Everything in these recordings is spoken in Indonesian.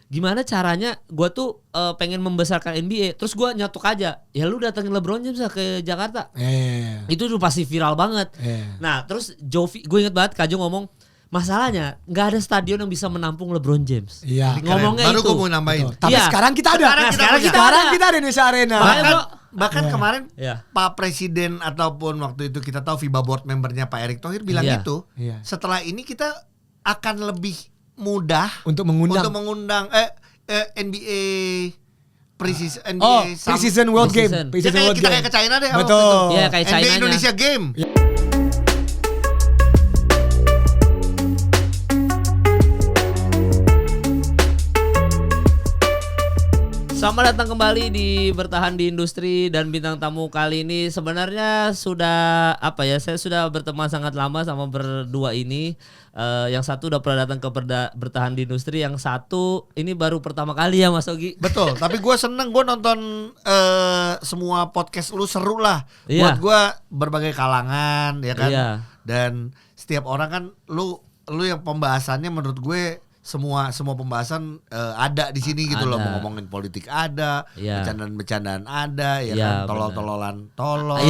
gimana caranya gue tuh pengen membesarkan NBA. Terus gue nyatuk aja, ya lu datengin LeBron James lah ke Jakarta. Itu tuh pasti viral banget. Nah terus Jovi, gue inget banget Kajo ngomong, masalahnya nggak ada stadion yang bisa menampung LeBron James. Iya. Ngomongnya baru itu. gue mau nambahin. Tapi sekarang kita ada. Sekarang kita ada Indonesia Arena. Bahkan kemarin Pak Presiden ataupun waktu itu kita tahu FIBA board membernya Pak Erick Thohir bilang itu. Setelah ini kita akan lebih mudah untuk mengundang NBA Pre-season Pre-season World Game. Kita kayak ke China deh. Betul. Iya kayak China. NBA Indonesia Game. Selamat datang kembali di Bertahan di Industri, dan bintang tamu kali ini sebenarnya sudah saya sudah berteman sangat lama sama berdua ini. Yang satu udah pernah datang ke Bertahan di Industri, yang satu ini baru pertama kali ya Mas Ogi. Betul, tapi gue seneng, gue nonton semua podcast lu, seru lah. Buat gue berbagai kalangan ya kan. Dan setiap orang kan lu yang pembahasannya menurut gue semua pembahasan ada di sini gitu loh. Mau ngomongin politik ada, bercandaan-bercandaan ada, ya kan, tolol-tololan tolol.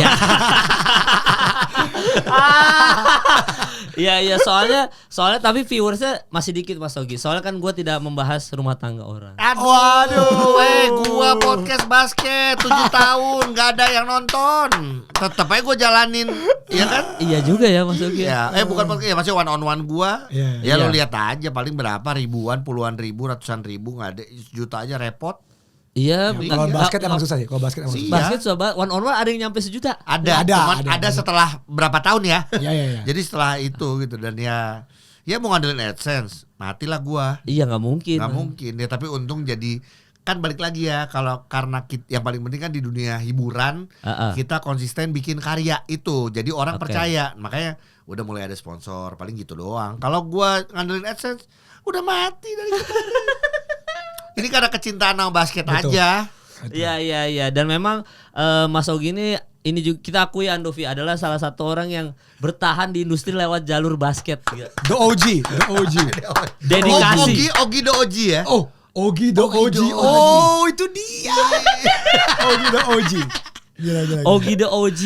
Iya soalnya tapi viewersnya masih dikit Mas Ogi. Soalnya kan gue tidak membahas rumah tangga orang. Waduh, gue podcast basket 7 tahun nggak ada yang nonton. Tetep aja gue jalanin, ya kan? Iya juga ya Mas Ogi. Ya, bukan podcast ya, masih one on one gue. Ya lo lihat aja, paling berapa ribuan, puluhan ribu, ratusan ribu, nggak ada, juta aja repot. Iya, kalau basket emang susah sih. Kalau basket emang susah. Basket coba one on one ada yang nyampe sejuta. Ada setelah berapa tahun ya? Iya. Jadi setelah itu gitu, dan ya mau ngandelin AdSense, matilah gua. Iya nggak mungkin. Nggak mungkin ya, tapi untung jadi kan balik lagi ya, kalau karena yang paling penting kan di dunia hiburan kita konsisten bikin karya itu, jadi orang percaya, makanya udah mulai ada sponsor, paling gitu doang. Kalau gua ngandelin AdSense udah mati dari kemarin. Ini karena kecintaan sama basket aja. Iya. Dan memang Mas Ogi ini juga kita akui, Andovi adalah salah satu orang yang bertahan di industri lewat jalur basket. The OG. Dedikasi. Ogi the OG ya. Ogi the OG. Oh, itu dia. Ogi the OG. Gila. Ogi the OG.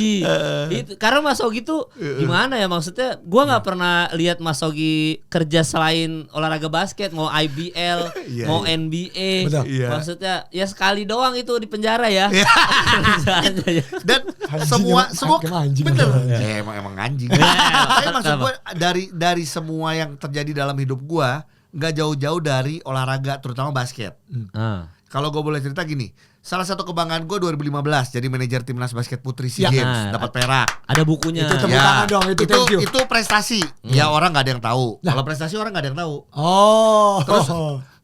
Itu karena Mas Ogi tuh gimana ya, maksudnya gua nggak pernah lihat Mas Ogi kerja selain olahraga basket, mau IBL, mau NBA. Maksudnya ya sekali doang itu di penjara ya. Dan semua bener. Emang anjing. Tapi maksud gua dari semua yang terjadi dalam hidup gua nggak jauh-jauh dari olahraga, terutama basket. Kalau gue boleh cerita gini, salah satu kebanggaan gue 2015 jadi manajer timnas basket putri SEA Games, dapat perak. Ada bukunya. Itu tepuk tangan dong, itu prestasi. Ya orang nggak ada yang tahu. Kalau prestasi orang nggak ada yang tahu. Terus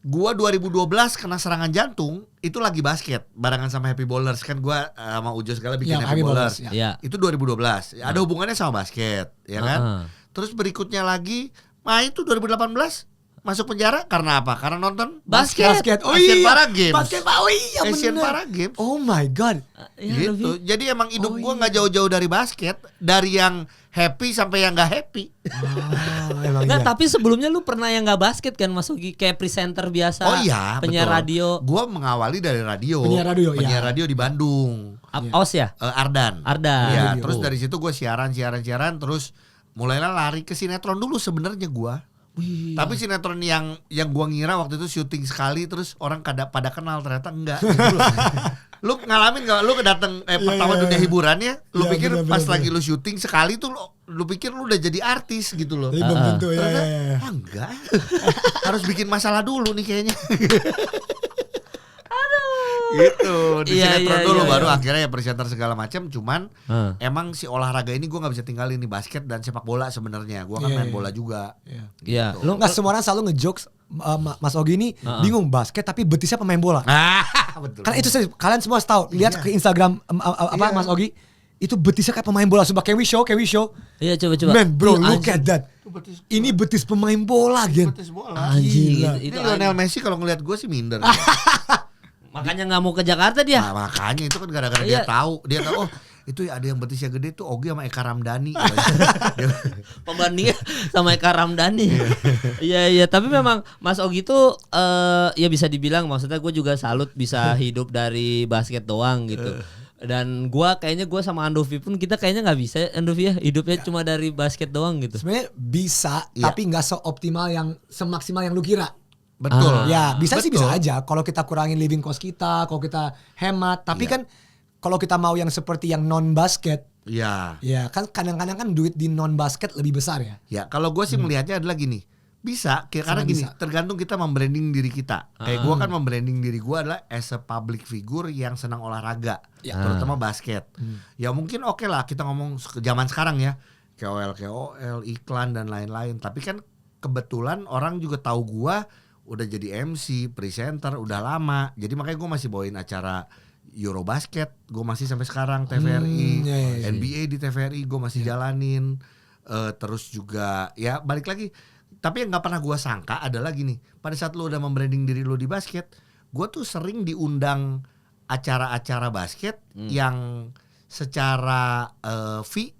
gue 2012 kena serangan jantung, itu lagi basket barengan sama Happy Ballers, kan gue sama Ujo segala bikin Happy Ballers. Itu 2012. Ada hubungannya sama basket, ya kan? Terus berikutnya lagi, itu 2018 masuk penjara karena apa? Karena nonton basket. Asian Para Games. Asian Para Games. Oh my god. Gitu. Jadi emang hidup gua nggak jauh-jauh dari basket, dari yang happy sampai yang nggak happy. Tapi sebelumnya lu pernah yang nggak basket kan, Mas Ogi, kayak presenter biasa. Penyiar radio. Gua mengawali dari radio. Penyiar radio di Bandung. OS ya? Ardan. Ya, terus dari situ gua siaran, terus mulailah lari ke sinetron dulu sebenarnya gua. Tapi sinetron yang gua ngira waktu itu syuting sekali terus orang pada kenal, ternyata enggak. Lu ngalamin enggak? Lu datang pertama dunia hiburannya, lu pikir pas lagi lu syuting sekali tuh lu pikir lu udah jadi artis gitu loh. Belum tentu ya. Enggak. Harus bikin masalah dulu nih kayaknya. Gitu di sinetron dulu baru akhirnya ya presenter segala macam. Cuman emang si olahraga ini gue nggak bisa tinggalin nih, basket dan sepak bola sebenarnya. Gue kan main bola juga. Gitu. Lu nggak semua orang selalu ngejokes Mas Ogi ini bingung basket tapi betisnya pemain bola. Betul. Karena itu kalian semua tahu, lihat ke Instagram Mas Ogi itu betisnya kayak pemain bola. Sumpah, can we show? Iya, coba. Man bro, look at that. Ini betis pemain bola, Gen. Betis bola. Anjing. Itu Lionel Messi kalau ngeliat gue sih minder. Makanya nggak mau ke Jakarta dia. Nah, makanya itu kan gara-gara dia tahu Itu ada yang betisnya gede tuh Ogi sama Eka Ramdhani. Pembandingnya sama Eka Ramdhani. Iya, tapi memang Mas Ogi tuh ya bisa dibilang, maksudnya gue juga salut bisa hidup dari basket doang gitu. Dan kayaknya gue sama Andovi pun kita kayaknya nggak bisa Andovi ya hidupnya cuma dari basket doang gitu. Sebenarnya bisa, tapi nggak seoptimal semaksimal yang lu kira. Betul. Ya bisa sih Betul. bisa aja. Kalau kita kurangin living cost kita, kalau kita hemat. Tapi kan kalau kita mau yang seperti yang non basket, Iya. ya kan kadang-kadang kan duit di non basket lebih besar ya. Ya kalau gue sih melihatnya adalah gini. Bisa, karena gini, bisa. tergantung kita membranding diri kita. Kayak gue kan membranding diri gue adalah as a public figure yang senang olahraga, terutama basket. Ya mungkin oke lah kita ngomong zaman sekarang ya, KOL, iklan dan lain-lain. Tapi kan kebetulan orang juga tahu gue udah jadi MC, presenter, udah lama. Jadi makanya gue masih bawain acara Eurobasket, gue masih sampai sekarang TVRI, NBA di TVRI gue masih jalanin. Terus juga ya balik lagi. Tapi yang gak pernah gue sangka adalah gini, pada saat lo udah membranding diri lo di basket, gue tuh sering diundang acara-acara basket yang secara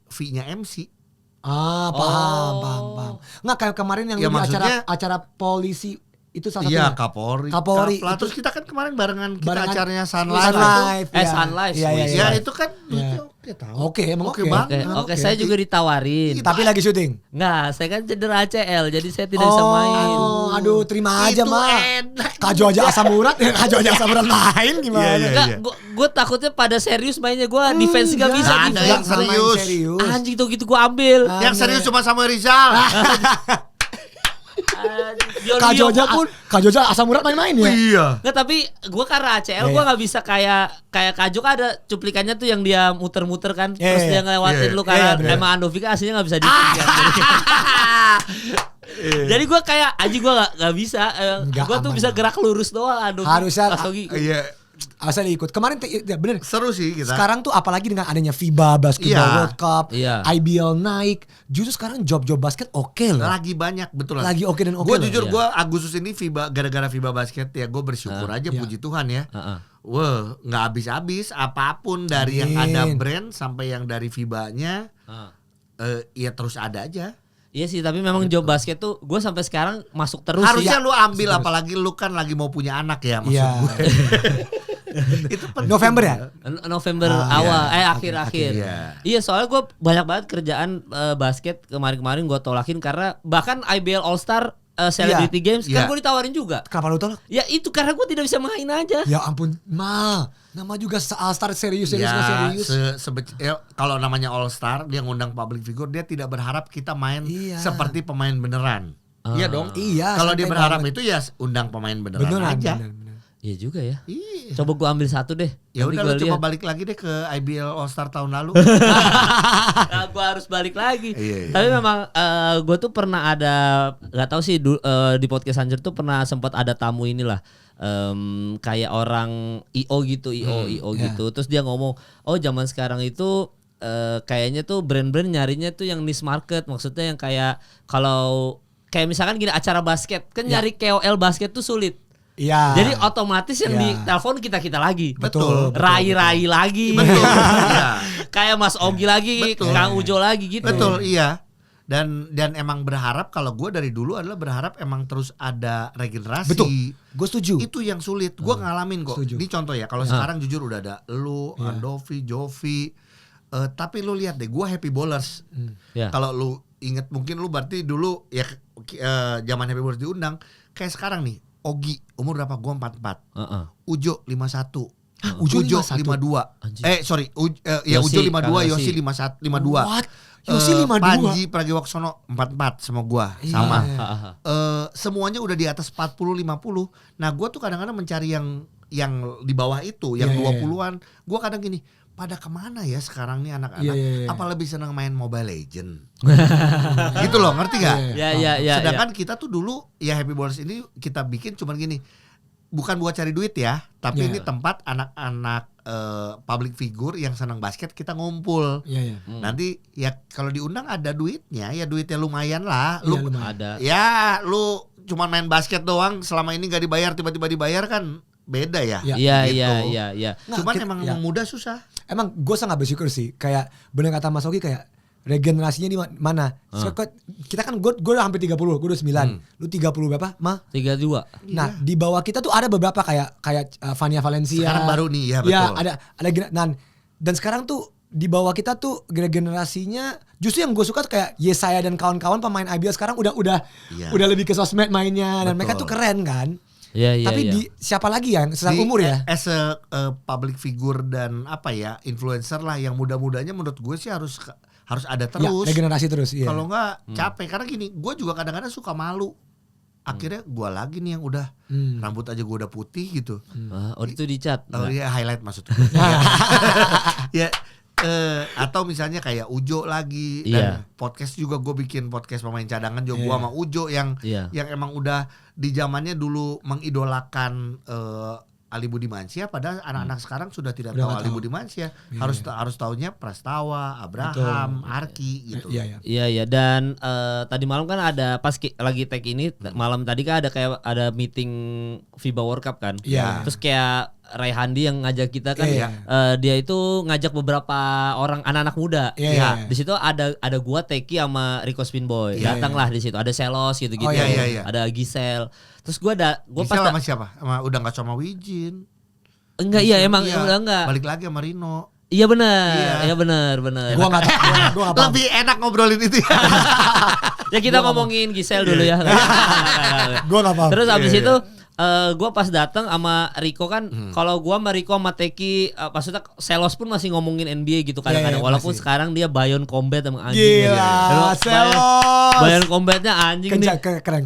fee-nya MC. Paham. Nggak kayak kemarin yang Ya, lu di maksudnya- acara polisi itu salah Iya, satunya. Kapolri. Kapolri. Lah, terus kita kan kemarin barengan kita Barengan acaranya Sun Sun Live. Live, ya. Sun Live, Iya, iya, Swiss. iya. Ya itu kan duitnya oke tahu. Oke, emang oke. banget. Oke, saya juga ditawarin. Tapi lagi syuting. Nggak, saya kan cedera ACL jadi saya tidak bisa main. Aduh, terima aja, Itu Mak. enak. Kaju aja asam urat, kaju aja asam urat main gimana? Iya, Enggak, gue takutnya pada serius mainnya gue defense gak bisa Nggak ada defense. yang serius. Anjing tuh gitu gue ambil. Yang serius cuma Samuel Rizal. Kaju aja asam urat main-main ya. Iya. Nggak, tapi gue karena ACL Iya, gue iya. nggak bisa kayak Kajo kan ada cuplikannya tuh yang dia muter-muter kan, Iya, terus iya. dia ngelewatin Iya, lu karena iya, bener. emang Andovi kan aslinya nggak bisa defense kan. Jadi gue kayak anjing gue nggak bisa, Nggak gue tuh aman bisa lah. gerak lurus doang Andovi. Harusnya- Mas Ogi. Iya. Asal ikut. Kemarin ya bener. Seru sih kita. Sekarang tuh apalagi dengan adanya FIBA Basketball Iya. World Cup, Iya. IBL naik, justru sekarang job-job basket oke loh. Lagi banyak betul lah. Lagi oke dan oke Gue loh. jujur Iya. gue Agustus ini FIBA gara-gara FIBA basket ya gue bersyukur aja Iya. puji Tuhan ya. Heeh. Wah nggak habis-habis apapun dari yang Amin. ada brand sampai yang dari FIBA-nya ya terus ada aja. Iya sih, tapi memang job basket tuh gue sampai sekarang masuk terus sih. Harusnya lu ambil apalagi lu kan lagi mau punya anak ya maksud Iya. gue. Itu penting. November ya? November Ah, awal, iya. akhir-akhir. Iya. Iya, soalnya gue banyak banget kerjaan basket kemarin-kemarin gue tolakin karena bahkan IBL All Star Celebrity Games kan Iya. gue ditawarin juga. Kenapa lu tolak? Ya itu karena gue tidak bisa main aja. Ya ampun, Mal. Nama juga All Star serius. Ya, kalau namanya All Star dia ngundang public figure dia tidak berharap kita main Iya. seperti pemain beneran. Iya dong. Iya, Kalau dia santai berharap banget. itu ya undang pemain beneran aja. bener. Iya juga ya. Iya. Coba gue ambil satu deh. Ya Nanti udah gua lu coba lihat. balik lagi deh ke IBL All Star tahun lalu. Nah, gue harus balik lagi. Iya. Tapi memang gue tuh pernah ada, nggak tahu sih di podcast Anjir tuh pernah sempat ada tamu inilah. Kayak orang IO gitu, IO ya. gitu. Terus dia ngomong, oh zaman sekarang itu kayaknya tuh brand-brand nyarinya tuh yang niche market. Maksudnya yang kayak kalau kayak misalkan gini acara basket kan nyari KOL basket tuh sulit. Iya. Jadi otomatis yang Ya. di telepon kita lagi. Betul. Rai-rai lagi. Betul. Iya. Kayak Mas Ogi lagi, Betul. Kang Ujo lagi gitu. Betul, iya. Dan emang berharap kalau gue dari dulu adalah berharap emang terus ada regenerasi. Betul. Gue setuju. Itu yang sulit. Gue ngalamin kok. Setuju. Ini contoh ya. Kalau sekarang jujur udah ada lu, Andovi, Jovi. Tapi lu lihat deh, gue Happy Ballers. Ya. Kalau lu inget mungkin lu berarti dulu ya zaman Happy Ballers diundang. Kayak sekarang nih, Ogi umur berapa? Gue 44. Ujo 51. Ujo Ujo 51? 52. Anjir. Sorry, Yosi, Ujo 52, Kang Yosi Yosi. 52. What? Yosi 52? Panji Pragiwaksono 44 sama gua, Iya. sama. Hahaha. Semuanya udah di atas 40 50. Nah, gua tuh kadang-kadang mencari yang di bawah itu, yang Iya, iya, 20-an. Gua kadang gini, pada kemana ya sekarang nih anak-anak? Iya, iya, iya. Apa lebih senang main Mobile Legend? Gitu loh, ngerti gak? Ya. Sedangkan kita tuh dulu ya Happy Ballers ini kita bikin cuman gini, bukan buat cari duit ya, tapi Iya. ini tempat anak-anak public figure yang senang basket kita ngumpul. Iya, iya. Nanti ya kalau diundang ada duitnya, ya duitnya lumayan lah. Iya, Lu lumayan. Ada. ya lu cuma main basket doang selama ini gak dibayar, tiba-tiba dibayar kan beda ya. Iya gitu. iya. Cuman Nah, emang muda susah. Emang gue sangat bersyukur sih. Kayak bener kata Mas Ogi kayak regenerasinya di mana? Kita kan gue udah hampir 30, gue udah 9. Lu 30 berapa? 32. Nah, di bawah kita tuh ada beberapa kayak Vania Valencia. Sekarang baru nih ya betul. Ya, ada dan sekarang tuh di bawah kita tuh generasinya justru yang gue suka tuh kayak Yesaya dan kawan-kawan pemain IBL sekarang udah lebih ke sosmed mainnya dan mereka tuh keren kan. Iya. Tapi siapa lagi yang secara umur ya? As a public figure dan influencer lah yang muda-mudanya menurut gue sih harus ada terus. Ya, regenerasi terus. Iya. Kalau enggak capek karena gini, gue juga kadang-kadang suka malu. Akhirnya gue lagi nih yang udah rambut aja gue udah putih gitu. Itu dicat. Oh iya highlight maksud gue. Ya atau misalnya kayak Ujo lagi dan podcast juga gue bikin podcast pemain cadangan juga gue sama Ujo yang emang udah di zamannya dulu mengidolakan Ali Budimansyah, padahal anak-anak sekarang sudah tidak tahu Ali Budimansyah. Harus taunya Prastawa, Abraham, Arki gitu. Iya dan tadi malam kan ada pas lagi tag ini malam tadi kan ada meeting FIBA World Cup kan. Terus kayak Raihandi yang ngajak kita kan dia itu ngajak beberapa orang anak-anak muda. Di situ ada gua Teki sama Rico Spinboy. Datanglah di situ. Ada Selos gitu-gitu. Ada Gisel. Terus gua Gisel sama siapa? Udah enggak sama Wijin. Enggak emang udah enggak. Balik lagi sama Rino. Iya benar. Gua enggak tahu. Lebih enak ngobrolin itu. Ya kita ngomongin Gisel dulu ya. Gua enggak paham. Terus abis itu gue pas datang sama Rico kan, kalau gue sama Rico sama Teki, maksudnya Selos pun masih ngomongin NBA gitu kadang-kadang, walaupun masih. Sekarang dia Bayon Combat sama anjing. Gila, Selos. Bayon Combatnya anjing nih. Keren.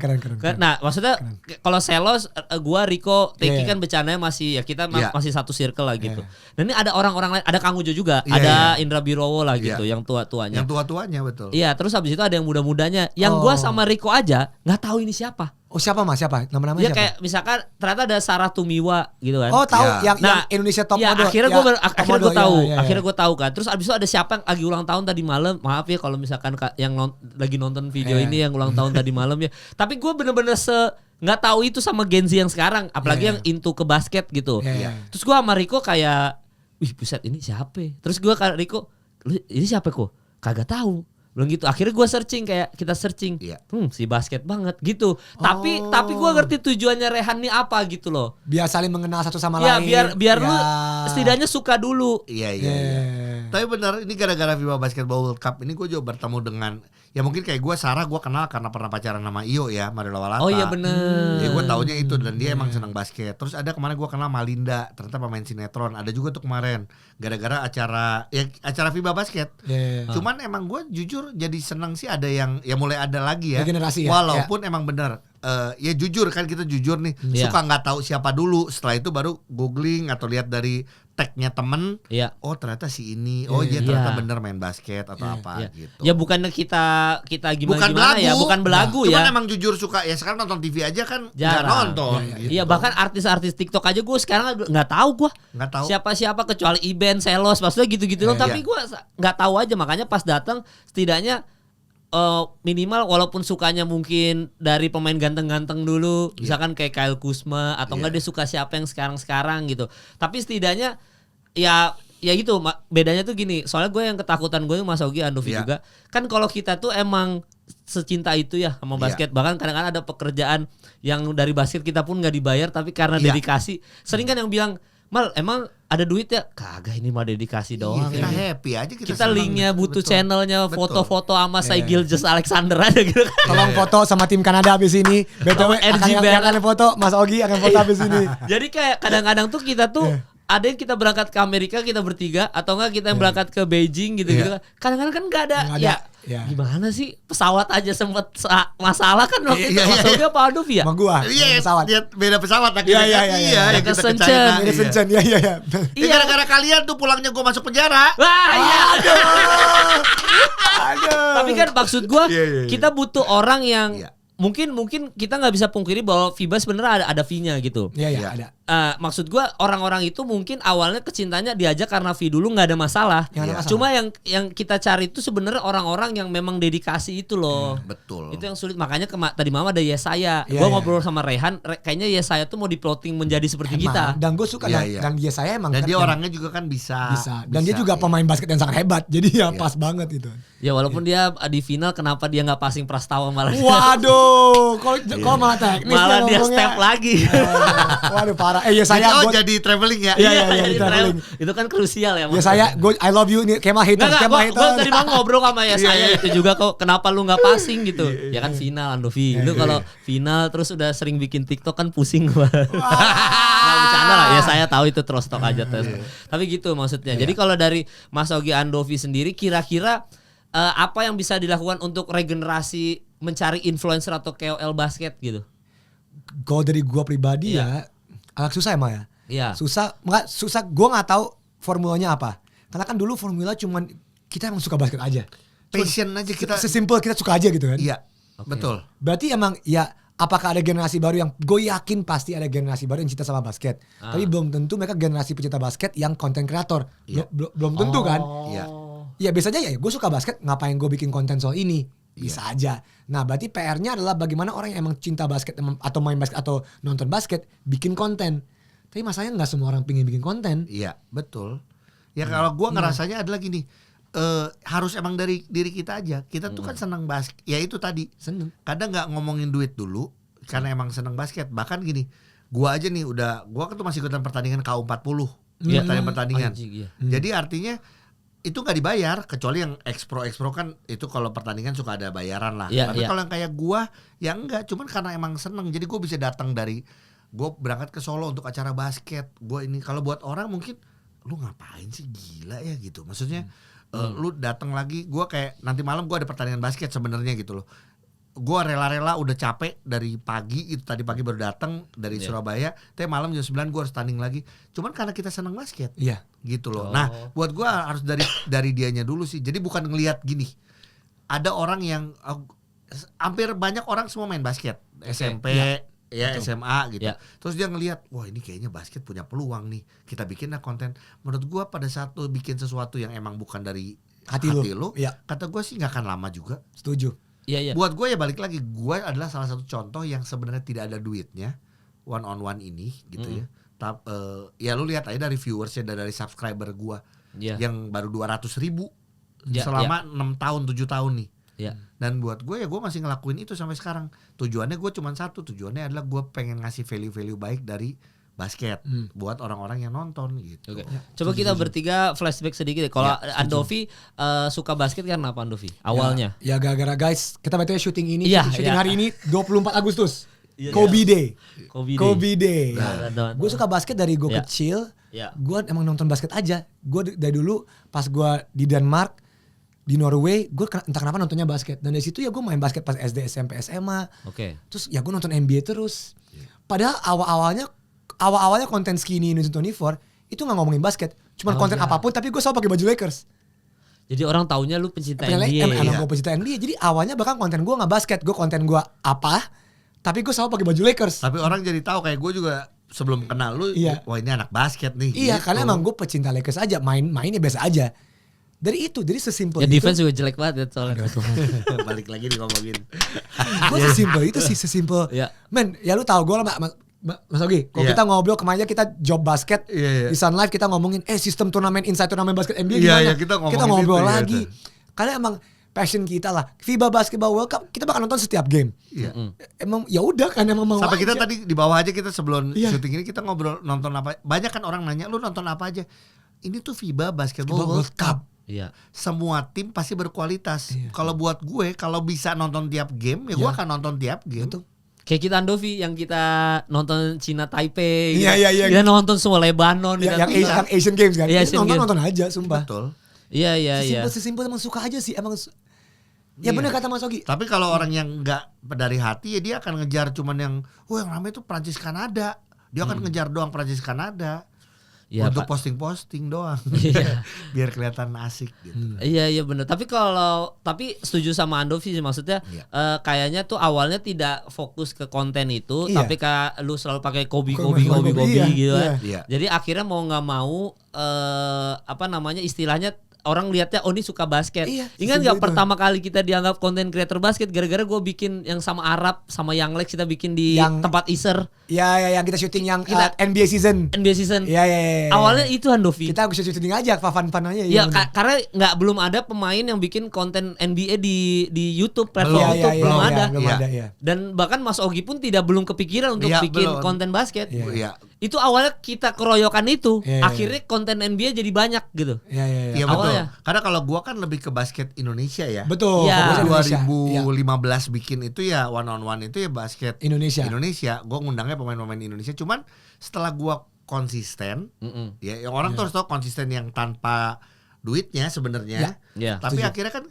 Nah maksudnya kalau Selos, gue Rico, Teki kan bercandanya masih ya kita masih satu circle lah gitu. Dan ini ada orang-orang lain, ada Kang Ujo juga, ada Indra Birowo lah gitu, yang tua-tuanya. Yang tua-tuanya betul. Iya, terus habis itu ada yang muda-mudanya. Yang gue sama Rico aja nggak tahu ini siapa. Oh siapa Mas? Siapa? Nama-namanya Ya siapa? kayak misalkan ternyata ada Sarah Tumiwa gitu kan. Oh tahu yang Indonesia Top Model. Akhirnya gue tahu. Akhirnya gue tahu kan. Terus abis itu ada siapa yang lagi ulang tahun tadi malam. Maaf ya kalau misalkan yang lagi nonton video ini yang ulang tahun tadi malam ya. Tapi gue bener-bener nggak tahu itu sama Gen Z yang sekarang. Apalagi yang into ke basket gitu. Terus gue sama Rico kayak, wih buset ini siapa? Terus gue kayak Rico, ini siapa kok? Kagak tahu. Belum gitu. Akhirnya gue kita searching. Si basket banget gitu. Tapi gue ngerti tujuannya Rehan nih apa gitu loh. Biar saling mengenal satu sama ya, lain. biar lu setidaknya suka dulu. Iya. Tapi benar ini gara-gara FIBA Basketball World Cup ini gue juga bertemu dengan ya mungkin kayak gue Sarah gue kenal karena pernah pacaran sama Iyo ya Marilla Walata. Oh iya bener. Ya gue taunya itu dan dia emang senang basket. Terus ada kemarin gue kenal Malinda, ternyata pemain sinetron. Ada juga tuh kemarin gara-gara acara FIBA Basket. Cuman emang gue jujur jadi seneng sih ada yang ya mulai ada lagi ya. Regenerasi ya. Walaupun emang benar ya jujur kan kita jujur nih suka nggak tahu siapa dulu. Setelah itu baru googling atau lihat dari tagnya temen. Oh ternyata si ini. Oh iya ternyata bener main basket atau apa gitu. Ya bukan kita gimana ya, bukan belagu ya. Cuman emang jujur suka ya sekarang nonton TV aja kan nggak nonton. Iya bahkan artis-artis TikTok aja gue sekarang nggak tahu gue. Nggak tahu. Siapa kecuali Iben, Selos, maksudnya gitu-gitu loh. Tapi gue nggak tahu aja makanya pas datang setidaknya minimal walaupun sukanya mungkin dari pemain ganteng-ganteng dulu, misalkan kayak Kyle Kuzma atau enggak dia suka siapa yang sekarang gitu. Tapi setidaknya ya gitu bedanya tuh gini. Soalnya gue yang ketakutan gue Mas Ogi Andovi juga. Kan kalau kita tuh emang secinta itu ya sama basket. Bahkan kadang-kadang ada pekerjaan yang dari basket kita pun nggak dibayar tapi karena dedikasi. Sering kan yang bilang, "Mal, emang ada duit ya?" Kagak, ini mah dedikasi doang. Kita happy aja kita linknya butuh channelnya foto-foto sama Shai Gilgeous Alexander aja gitu kan. Tolong foto sama tim Kanada abis ini. BTW akan foto Mas Ogi akan foto abis ini. Jadi kayak kadang-kadang tuh kita tuh ada yang kita berangkat ke Amerika kita bertiga atau enggak kita yang berangkat ke Beijing gitu-gitu. Kadang-kadang kan enggak ada. Gimana sih pesawat aja sempet masalah kan waktu itu Mas Ogi apa Adolf ya? Sama gua. Pesawat. Dia beda pesawat akhirnya. Iya. Ke Shenzhen. Iya. Gara-gara kalian tuh pulangnya gua masuk penjara. Wah, iya. Aduh. Tapi kan maksud gua kita butuh orang yang mungkin kita nggak bisa pungkiri bahwa FIBA sebenarnya ada fee-nya gitu. Iya ada. maksud gua orang-orang itu mungkin awalnya kecintanya diajak karena V dulu nggak ada masalah. Cuma yang kita cari itu sebenarnya orang-orang yang memang dedikasi itu loh. Betul. Itu yang sulit, makanya tadi malam ada Yesaya. Gua ngobrol sama Rehan, kayaknya Yesaya tuh mau diploting menjadi seperti kita. Dan gue suka dan Yesaya emang. Dan dia orangnya juga kan bisa. Dan dia juga pemain basket yang sangat hebat. Jadi ya pas banget itu. Ya walaupun dia di final, kenapa dia nggak passing Prastawa malah? Waduh, kalau malah teknis malah dia step lagi. Waduh parah. Yesaya jadi traveling ya. Iya, traveling. Itu kan krusial ya. Yesaya, I love you nih, Kemal haters. Gue tadi mau ngobrol sama Yesaya itu juga kok, kenapa lu nggak passing gitu? Ya kan final Andovi. Lu kalau final terus udah sering bikin TikTok kan pusing gua. Nggak bercanda lah. Ya saya tahu itu terus talk aja terus. Tapi gitu maksudnya. Jadi kalau dari Mas Ogi Andovi sendiri, kira-kira apa yang bisa dilakukan untuk regenerasi mencari influencer atau KOL basket gitu? Kalau dari gua pribadi ya agak susah emang ya. Iya. Susah. Gua nggak tahu formulanya apa. Karena kan dulu formula cuman kita emang suka basket aja. Passion aja kita. Sesimpel kita suka aja gitu kan. Iya. Betul. Berarti emang ya apakah ada generasi baru yang gue yakin pasti ada generasi baru yang cinta sama basket. Tapi belum tentu mereka generasi pecinta basket yang konten kreator. Belum tentu kan. Iya. Ya biasanya ya gue suka basket, ngapain gue bikin konten soal ini. Bisa aja. Nah berarti PR-nya adalah bagaimana orang yang emang cinta basket atau main basket atau nonton basket bikin konten. Tapi masalahnya gak semua orang pengen bikin konten. Iya betul. Ya kalau gue ngerasanya adalah gini. Harus emang dari diri kita aja. Kita tuh kan senang basket. Ya itu tadi. Seneng. Kadang gak ngomongin duit dulu. Karena emang senang basket. Bahkan gini. Gue aja nih gue kan tuh masih ikutan pertandingan KU40. Pertandingan. Jadi artinya itu gak dibayar. Kecuali yang ekspro kan itu kalau pertandingan suka ada bayaran lah. Tapi kalau yang kayak gue ya enggak. Cuman karena emang seneng. Jadi gue bisa datang dari. Gue berangkat ke Solo untuk acara basket. Gue ini kalau buat orang mungkin. Lu ngapain sih, gila ya gitu. Maksudnya lu datang lagi, gue kayak nanti malam gue ada pertandingan basket sebenarnya gitu loh. Gue rela-rela udah capek dari pagi itu, tadi pagi baru datang dari Surabaya, tapi malam jam 9 gue harus tanding lagi. Cuman karena kita senang basket. Iya. Gitu loh. Nah, buat gue harus dari dianya dulu sih. Jadi bukan ngelihat gini. Ada orang yang hampir banyak orang semua main basket, SMP, SMA gitu. Terus dia ngelihat, wah ini kayaknya basket punya peluang nih. Kita bikin konten. Menurut gua pada saat lu bikin sesuatu yang emang bukan dari hati lu, kata gua sih nggak akan lama juga. Setuju. Iya. Buat gua ya balik lagi, gua adalah salah satu contoh yang sebenarnya tidak ada duitnya one on one ini gitu ya. Ya lu lihat aja dari viewersnya dan dari subscriber gua yang baru 200.000 selama 6 tahun 7 tahun nih. Dan buat gue ya gue masih ngelakuin itu sampai sekarang. Tujuannya gue cuma satu, tujuannya adalah gue pengen ngasih value-value baik dari basket buat orang-orang yang nonton gitu. Coba kita bertiga flashback sedikit. Kalau Andovi suka basket kan apa Andovi? Awalnya? Ya gara-gara guys, kita betul syuting ini, syuting hari ini 24 Agustus. Kobe Day. Gue suka basket dari gue kecil. Gue emang nonton basket aja. Gue dari dulu pas gue di Denmark, di Norway, gue entah kenapa nontonnya basket. Dan dari situ ya gue main basket pas SD, SMP, SMA. Terus ya gue nonton NBA terus. Padahal awal-awalnya konten Skinny News 24 itu gak ngomongin basket. Cuman konten apapun, tapi gue selalu pakai baju Lakers. Jadi orang taunya lu pencinta NBA. Emang gue pencinta NBA. Jadi awalnya bahkan konten gue gak basket. Gue konten gue apa, tapi gue selalu pakai baju Lakers. Tapi orang jadi tahu kayak gue juga sebelum kenal lu, wah ini anak basket nih. Iya, karena emang gue pecinta Lakers aja. Mainnya biasa aja. Dari itu, jadi sesimpel itu. Ya defense itu, juga jelek banget soalnya. Balik lagi nih ngomongin. Gue sesimpel itu sih, sesimpel. Men, ya lu tahu gue lah Mas Ogi. Kalau kita ngobrol kemarin kita job basket di Sun Life, kita ngomongin sistem turnamen inside turnamen basket NBA gimana. Kita ngobrol lagi. Karena emang passion kita lah. FIBA Basketball World Cup kita bakal nonton setiap game. Emang ya udah kan emang mau. Sampai kita tadi di bawah aja kita sebelum syuting ini kita ngobrol nonton apa. Banyak kan orang nanya lu nonton apa aja. Ini tuh FIBA Basketball World Cup. Semua tim pasti berkualitas. Kalau buat gue, kalau bisa nonton tiap game, ya gue akan nonton tiap game. Betul. Kayak kita Andovi yang kita nonton Cina Taipei. Kita nonton semua Lebanon. Yang Asian Games kan. Nonton aja, sumpah. Betul. Iya. Sesimpel emang suka aja sih. Emang ya benar kata Mas Ogi. Tapi kalau orang yang nggak dari hati, ya dia akan ngejar cuman yang ramai tuh Prancis Kanada. Dia akan ngejar doang Prancis Kanada. Ya, untuk Pak. posting-posting doang. Iya. Biar kelihatan asik gitu. Iya benar. Tapi setuju sama Andovi sih, maksudnya Iya. kayaknya tuh awalnya tidak fokus ke konten itu, Iya. tapi lu selalu pakai Kobe Kobe, iya, gitu kan. iya. Jadi akhirnya mau nggak mau istilahnya orang lihatnya ini suka basket. Iya, Ingat setuju nggak itu. pertama kali kita dianggap konten creator basket gara-gara gue bikin yang sama Arab sama Young Lex, kita bikin di Yang- tempat Iser Ya yang kita syuting yang Kita- NBA season. NBA season. Iya. Awalnya itu Andovi. kita bisa syuting aja, fun aja. Ya bener. karena belum ada pemain yang bikin konten NBA di YouTube, platform Belum. YouTube belum ada. Belum Iya. ada ya. Dan bahkan Mas Ogi pun belum kepikiran untuk Iya, bikin belum. konten basket. Iya. Iya. Itu awalnya kita keroyokan itu, Iya. akhirnya konten NBA jadi banyak gitu. Iya. Iya betul. Awalnya. Karena kalau gua kan lebih ke basket Indonesia ya. Betul. Iya. fokus Gua Indonesia. 2015 bikin itu ya one on one itu ya basket Indonesia. Gua ngundangnya pemain-pemain Indonesia. Cuman setelah gua konsisten, Mm-mm. ya yang orang tuh harus tahu konsisten yang tanpa duitnya sebenarnya. Iya. Tapi Setuju. akhirnya kan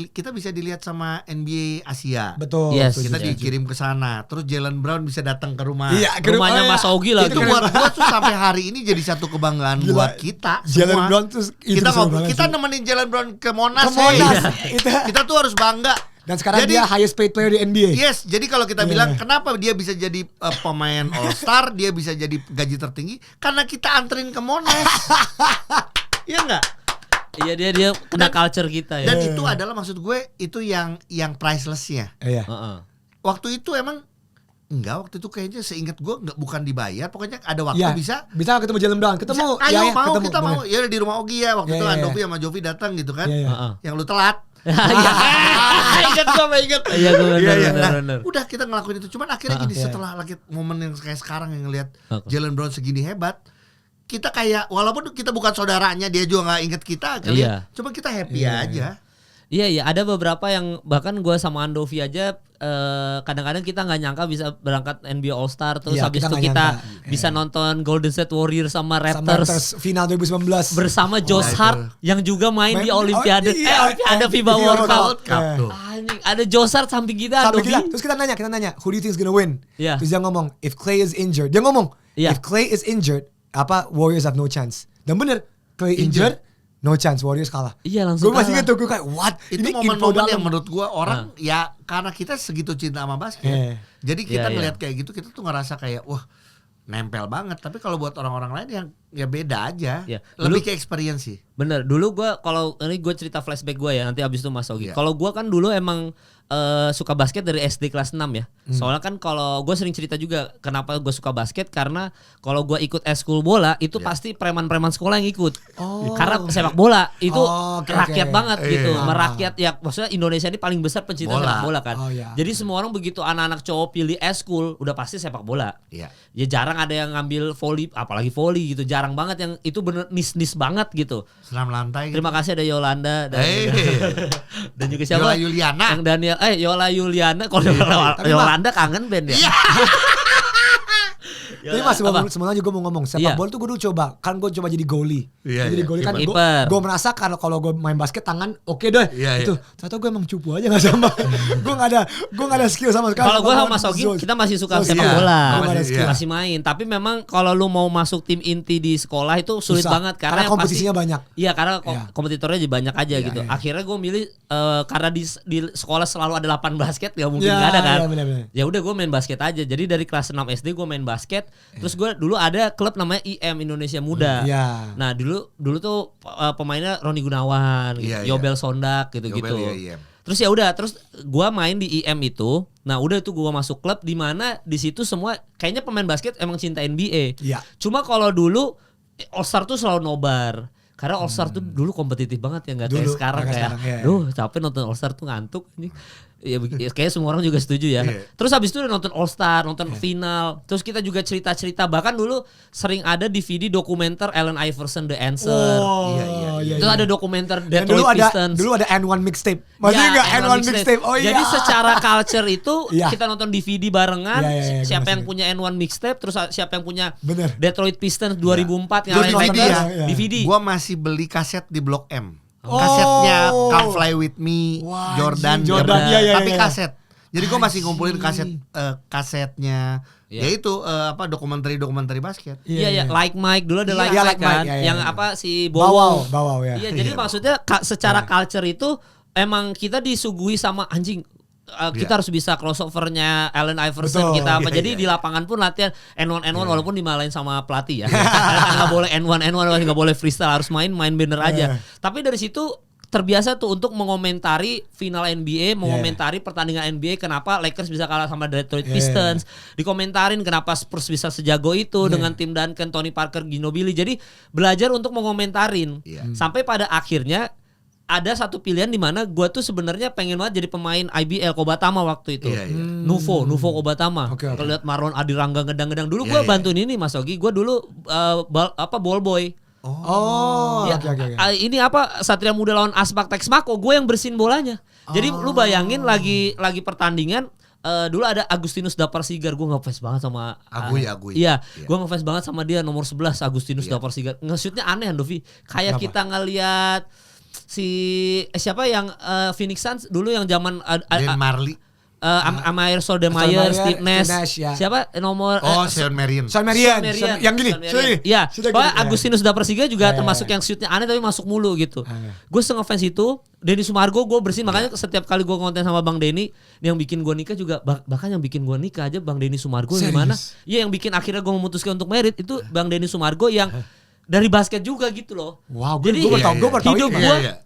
kita bisa dilihat sama NBA Asia. Betul. Yes. Kita setuju. dikirim ke sana. Terus Jalen Brown bisa datang ke rumah. Iya, Rumahnya Mas Ogi lagi. Itu buat gua tuh sampai hari ini jadi satu kebanggaan Gila. buat kita Jalen semua. Brown tuh itu kita seru banget kita sih. nemenin Jalen Brown ke Monas. Ke Monas. hey. Itu. Kita tuh harus bangga. Dan sekarang Jadi- dia highest paid player di NBA. Yes, jadi kalau kita Iya. bilang kenapa dia bisa jadi pemain All Star, dia bisa jadi gaji tertinggi karena kita anterin ke Monas. Iya enggak? Iya dia kena culture kita ya. Dan itu adalah maksud gue itu yang priceless-nya. Iya. Heeh. Waktu itu emang enggak, waktu itu kayaknya seingat gue bukan dibayar, pokoknya ada waktu Iya. bisa. Bisa ketemu Jalen Brown. Ketemu. Ayo Ya, mau ketemu, kita bener. mau ya di rumah Ogi ya waktu Iya, itu iya, Andovi iya. sama Jovi datang gitu kan. Iya, iya. Heeh. Yang lu telat. Iya. Ingat gue ingat. Iya, gue bener. Nah, udah kita ngelakuin itu. Cuman akhirnya gini Iya. setelah lagi momen yang kayak sekarang yang ngelihat Oke. Jalen Brown segini hebat, kita kayak walaupun kita bukan saudaranya, dia juga nggak inget kita kali. Iya. Cuma kita happy Iya, aja. Iya, ada beberapa yang bahkan gue sama Andovi aja kadang-kadang kita nggak nyangka bisa berangkat NBA All Star, terus Iya, habis kita itu nggak kita nyangka. bisa nonton Golden State Warriors sama Sama Raptors Raptors final 2019. bersama Josh itu. Hart yang juga main di Olimpiade Olimpiade FIBA World Cup. World Cup Iya. tuh. Anjing, ada Josh Hart samping kita, Sampai Andovi. kita, terus kita nanya, who do you think is gonna win? Iya. Terus dia ngomong, if Clay is injured. Dia ngomong, Iya. if Clay is injured, Warriors have no chance. Dan bener, Clay injured, no chance, Warriors kalah. Iya, langsung Gue masih kalah. inget tuh, gue kayak, what? Itu Ini info momen-momen dalam. yang menurut gua orang ya karena kita segitu cinta sama basket. Iya. Jadi kita Iya, iya. ngelihat kayak gitu kita tuh ngerasa kayak wah nempel banget. Tapi kalau buat orang-orang lain yang ya beda aja. Iya. Lebih Dulu- ke experience sih. Bener, dulu gue cerita flashback gue ya, nanti abis itu Mas Ogi. Iya. Kalau gue kan dulu emang suka basket dari SD kelas 6 ya. Soalnya kan kalau gue sering cerita juga kenapa gue suka basket, karena kalau gue ikut eskul bola itu pasti preman-preman sekolah yang ikut. Oh. Karena sepak bola itu Oh, oke, rakyat oke. banget gitu, Iya. merakyat ya, maksudnya Indonesia ini paling besar pencinta Bola. sepak bola kan. Oh, iya. Jadi semua orang begitu anak-anak cowok pilih eskul udah pasti sepak bola. Iya. Ya jarang ada yang ngambil volley, apalagi volley gitu. Jarang banget yang itu bener nis-nis banget gitu. Senam lantai. Terima kasih ada Yolanda dan, Hey. dan juga siapa? Yola Yuliana. Yang Daniel, Yola Yuliana. Kalau Yolanda kangen band ya. Iya. Tapi mas Apa? sebenarnya juga mau ngomong sepak Iya. bola tuh gue dulu coba, kan gue coba jadi goalie. Iya, Jadi iya. goalie kan Kiper. gue merasa kalau gue main basket tangan oke deh. Iya, Itu ternyata gue emang cupu aja nggak sama. gue nggak ada skill sama sekali. Kalau gue sama Mas Ogi kita masih suka Zone. sepak Iya. bola, Gua nggak ada skill. masih main. Tapi memang kalau lu mau masuk tim inti di sekolah itu sulit Susah. banget Karena yang kompetisinya pasti- banyak. Iya, karena Iya. kompetitornya jadi banyak aja Iya, gitu. iya. Akhirnya gue milih karena di sekolah selalu ada lapangan basket, gak mungkin Iya, nggak ada kan. iya, benar-benar. Ya udah gue main basket aja. Jadi dari kelas 6 SD gue main basket. Terus gue dulu ada klub namanya IM Indonesia Muda. Iya. Nah dulu tuh pemainnya Roni Gunawan, gitu, Iya, iya. Yobel Sondak gitu-gitu. Yobel, iya, IM. Terus ya udah, terus gua main di IM itu. Nah udah tuh gua masuk klub di mana di situ semua kayaknya pemain basket emang cinta NBA. Iya. Cuma kalau dulu All Star tuh selalu nobar. Karena All Star tuh dulu kompetitif banget ya, nggak kayak Dulu, sekarang nggak kayak, sekarang, iya. duh capek nonton All Star tuh ngantuk ini. Ya kayak semua orang juga setuju ya. Iya. Terus habis itu udah nonton All Star, nonton final. Terus kita juga cerita-cerita, bahkan dulu sering ada DVD dokumenter Allen Iverson The Answer. Oh, Iya, iya, iya. Itu ada dokumenter Dan Detroit dulu Pistons. ada N1 mixtape. Masih nggak Ya, N1 mixtape? Oh iya. Jadi secara culture itu Iya. kita nonton DVD barengan. Iya, iya, iya, Siapa gua yang masih punya N1 mixtape, terus siapa yang punya Bener. Detroit Pistons 2004 yang Gua lain DVD Lakers, ya. Iya. DVD. Gua masih beli kaset di Blok M. Oh. Kasetnya Come Fly With Me, Wah, Jordan, anjing, Jordan, iya, iya, tapi iya. kaset. Jadi gue masih ngumpulin kasetnya Ya itu dokumenter basket. Iya, Like Mike dulu ada Iya, Like iya, Mike Like kan, Mike, iya, yang iya. apa si Bowo. Bawau ya. Iya, jadi maksudnya secara culture itu emang kita disuguhi sama anjing. Kita harus bisa crossovernya Allen Iverson. Betul. Kita apa Iya, jadi iya, di lapangan pun latihan N1 walaupun dimalain sama pelatih ya. Nggak boleh N1 nggak boleh freestyle, harus main bener aja. Tapi dari situ terbiasa tuh untuk mengomentari final NBA, mengomentari pertandingan NBA, kenapa Lakers bisa kalah sama Detroit Pistons, dikomentarin kenapa Spurs bisa sejago itu dengan tim Duncan, Tony Parker, Ginobili. Jadi belajar untuk menkomentarin. Sampai pada akhirnya ada satu pilihan di mana gue tuh sebenarnya pengen banget jadi pemain IBL Kobatama waktu itu. Nuvo Kobatama. Oke. Lihat Marlon Adirangga ngedang-ngedang dulu gue bantuin ini Mas Ogi. Gue dulu ball boy. Oke. Ini Satria Muda lawan Aspak Texmaco, gue yang bersihin bolanya. Jadi lu bayangin lagi pertandingan. Dulu ada Agustinus Daparsigar, gue ngefans banget sama Agui. Iya, gue ngefans banget sama dia nomor 11 Agustinus Daparsigar. Nge-shootnya aneh Andovi. Kayak kita ngelihat siapa yang Phoenix Suns dulu yang zaman Dan Marley. Amair Sodermeyer, Steve Nash, ya. Siapa nomor Sean Marion. Sean Marion. Yang gini. Iya, Sudah Pak gini, Agustinus Daparsiga juga termasuk yang shootnya aneh tapi masuk mulu gitu. Gue ngefans itu. Denny Sumargo gue bersihin, makanya setiap kali gue konten sama Bang Denny, yang bikin gue nikah juga, bahkan yang bikin gue nikah aja Bang Denny Sumargo. Gimana? Iya, yang bikin akhirnya gue memutuskan untuk merit itu Bang Denny Sumargo yang dari basket juga gitu loh. Wow, jadi gue bertahu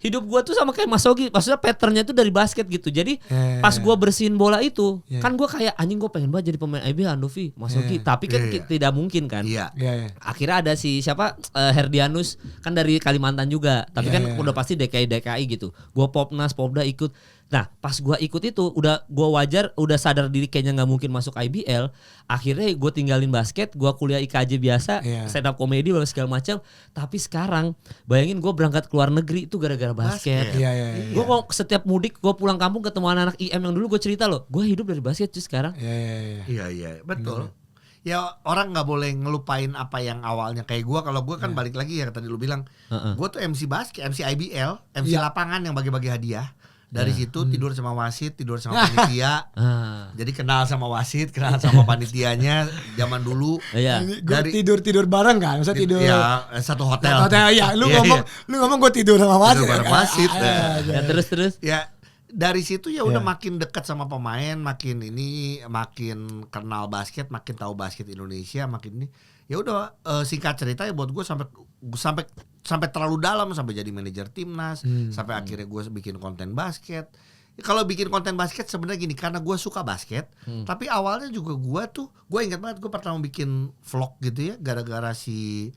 hidup gue tuh sama kayak Mas Ogi, maksudnya patternnya tuh dari basket gitu. Jadi pas gue bersihin bola itu, kan gue kayak anjing gue pengen banget jadi pemain IBL Andovi, Mas Ogi. Tapi kan tidak mungkin kan. Akhirnya ada si siapa Herdianus kan dari Kalimantan juga, tapi kan udah pasti DKI gitu. Gue Popnas, Popda ikut. Nah pas gue ikut itu udah sadar diri kayaknya nggak mungkin masuk IBL. Akhirnya gue tinggalin basket, gue kuliah IKJ biasa, stand up comedy segala macam. Tapi sekarang bayangin gue berangkat ke luar negeri itu gara-gara basket. Gue mau setiap mudik gue pulang kampung ketemu anak-anak IM yang dulu gue cerita loh, gue hidup dari basket cuy sekarang. Iya betul. Ya orang nggak boleh ngelupain apa yang awalnya kayak gue. Kalau gue kan balik lagi ya tadi lu bilang, gue tuh MC basket, MC IBL, MC lapangan yang bagi-bagi hadiah. Dari situ tidur sama wasit, tidur sama panitia. Jadi kenal sama wasit, kenal sama panitianya zaman dulu. Dari tidur bareng kan, maksudnya tidur. Ya, satu hotel. Ya, lu ngomong gue tidur sama wasit. Tidur bareng wasit. Ya terus. Ya dari situ ya udah makin dekat sama pemain, makin kenal basket, makin tahu basket Indonesia, makin ini. Ya udah singkat cerita ya buat gue sampai terlalu dalam, sampai jadi manajer timnas, sampai akhirnya gue bikin konten basket. Kalau bikin konten basket sebenarnya gini, karena gue suka basket, tapi awalnya juga gue ingat banget gue pertama bikin vlog gitu ya, gara-gara si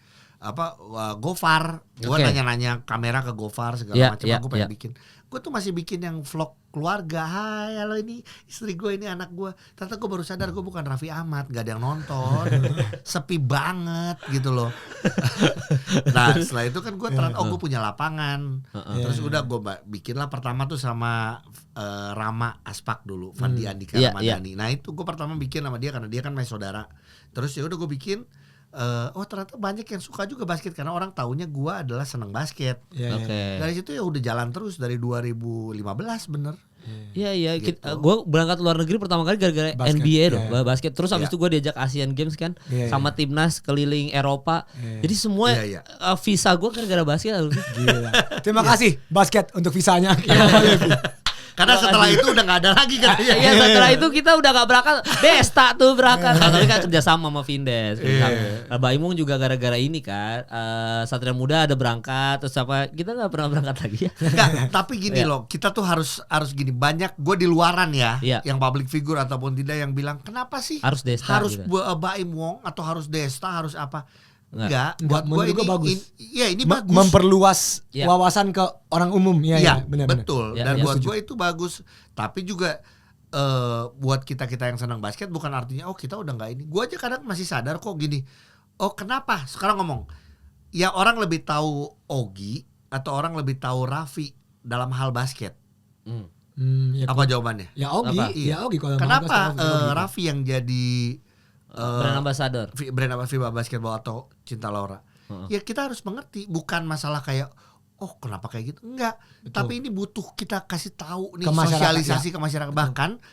Gofar. Gue nanya-nanya kamera ke Gofar segala macam, gue pengen bikin. Gue tuh masih bikin yang vlog keluarga. Hai, halo ini istri gue, ini anak gue. Ternyata gue baru sadar gue bukan Raffi Ahmad, gak ada yang nonton. Sepi banget gitu loh. Nah setelah itu kan gue gue punya lapangan. Terus udah gue bikinlah pertama tuh sama Rama Aspak dulu, Fandi Andika Ramadhani. Nah itu gue pertama bikin sama dia karena dia kan main saudara. Terus ya udah gue bikin. Ternyata banyak yang suka juga basket karena orang taunya gue adalah seneng basket. Dari situ ya udah jalan terus dari 2015 bener. Iya gitu. Gue berangkat luar negeri pertama kali gara-gara NBA dong, basket. Terus habis itu gue diajak Asian Games kan, sama timnas keliling Eropa. Jadi semua visa gue gara-gara basket. Gila. Terima kasih basket untuk visanya. Karena setelah itu udah gak ada lagi kan. Iya setelah itu kita udah gak berangkat. Desta tuh berangkat. Tapi kan kerjasama sama Vindes. Baimung juga gara-gara ini kan. Satria Muda ada berangkat. Terus kita gak pernah berangkat lagi ya. Enggak, tapi gini loh. Kita tuh harus gini. Banyak gue di luaran ya. Yang public figure ataupun tidak yang bilang kenapa sih harus Desta, harus gitu. Baim Wong atau harus Desta harus apa. Enggak, buat gue ini bagus. Ini bagus. Memperluas wawasan ke orang umum. Benar. Betul. Dan buat gue itu bagus. Tapi juga buat kita yang senang basket bukan artinya kita udah nggak ini. Gue aja kadang masih sadar kok gini. Kenapa? Sekarang ngomong. Ya orang lebih tahu Ogi atau orang lebih tahu Raffi dalam hal basket. Apa jawabannya? Ya Ogi. Ya Ogi. Kenapa Raffi yang jadi brand ambassador FIBA Basketball atau Cinta Laura. Ya kita harus mengerti, bukan masalah kayak kenapa kayak gitu, enggak. Betul. Tapi ini butuh kita kasih tahu nih, sosialisasi ke masyarakat. Bahkan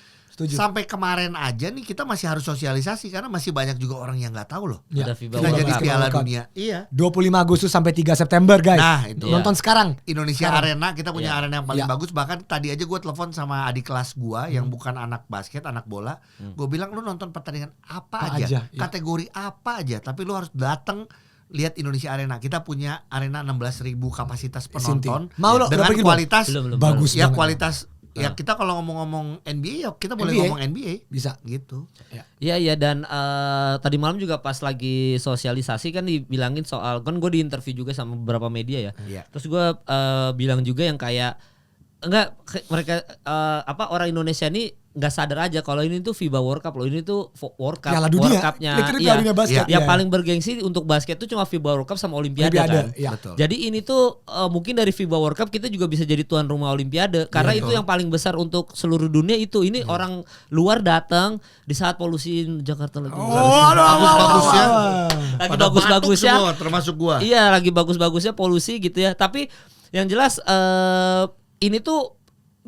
sampai kemarin aja nih kita masih harus sosialisasi karena masih banyak juga orang yang nggak tahu loh. Ya. Ada FIBA Kita World jadi Cup. Piala Dunia. Iya. 25 Agustus sampai 3 September guys. Nah, itu. Nonton sekarang. Indonesia Arena, kita punya Iya. arena yang paling bagus. Bahkan tadi aja gue telepon sama adik kelas gue yang bukan anak basket, anak bola. Gue bilang lu nonton pertandingan apa aja, iya. kategori apa aja, tapi lu harus datang lihat Indonesia Arena. Kita punya arena 16.000 kapasitas penonton Mau lo dengan pergi, kualitas Belum. bagus ya banget. kualitas. Ya kita kalau ngomong-ngomong NBA ya kita boleh NBA. ngomong NBA Bisa. gitu. Iya dan tadi malam juga pas lagi sosialisasi kan dibilangin soal kan gue diinterview juga sama beberapa media ya. Iya. Terus gue bilang juga yang kayak mereka orang Indonesia ini nggak sadar aja kalau ini tuh FIBA World Cup loh, ini tuh World Cup, Piala Dunia. World Cup-nya. Literally Piala Dunia basket. Yang Iya. paling bergengsi untuk basket tuh cuma FIBA World Cup sama Olimpiade kan. Iya. Betul. Jadi ini tuh mungkin dari FIBA World Cup kita juga bisa jadi tuan rumah Olimpiade karena itu yang paling besar untuk seluruh dunia itu. Ini orang luar datang di saat polusi Jakarta lagi Bagus-bagusnya. lagi Pada bagus-bagusnya. batuk semua, termasuk gua. Iya, lagi bagus-bagusnya polusi gitu ya. Tapi yang jelas ini tuh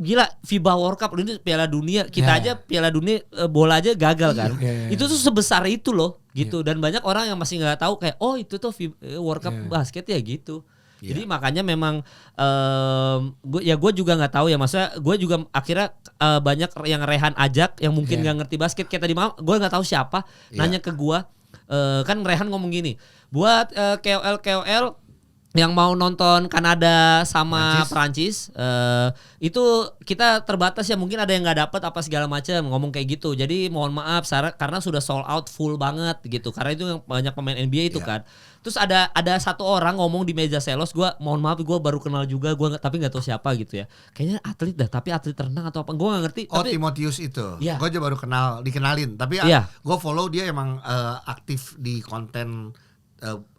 gila FIBA World Cup ini Piala Dunia. Kita aja Piala Dunia bola aja gagal kan. Itu tuh sebesar itu loh gitu dan banyak orang yang masih nggak tahu kayak oh itu tuh World Cup basket ya gitu. Jadi makanya memang gue juga nggak tahu ya, masa gue juga akhirnya banyak yang Rehan ajak yang mungkin nggak ngerti basket kayak tadi malam gue nggak tahu siapa nanya ke gue kan Rehan ngomong gini buat KOL yang mau nonton Kanada sama Prancis itu kita terbatas ya, mungkin ada yang nggak dapet apa segala macam ngomong kayak gitu. Jadi mohon maaf karena sudah sold out full banget gitu. Karena itu yang banyak pemain NBA itu kan. Terus ada satu orang ngomong di meja selos, gue mohon maaf gue baru kenal juga tapi nggak tahu siapa gitu ya. Kayaknya atlet dah, tapi atlet renang atau apa gue nggak ngerti. Oh tapi, Timotius itu, Iya. gue aja baru dikenalin. Tapi gue follow dia emang aktif di konten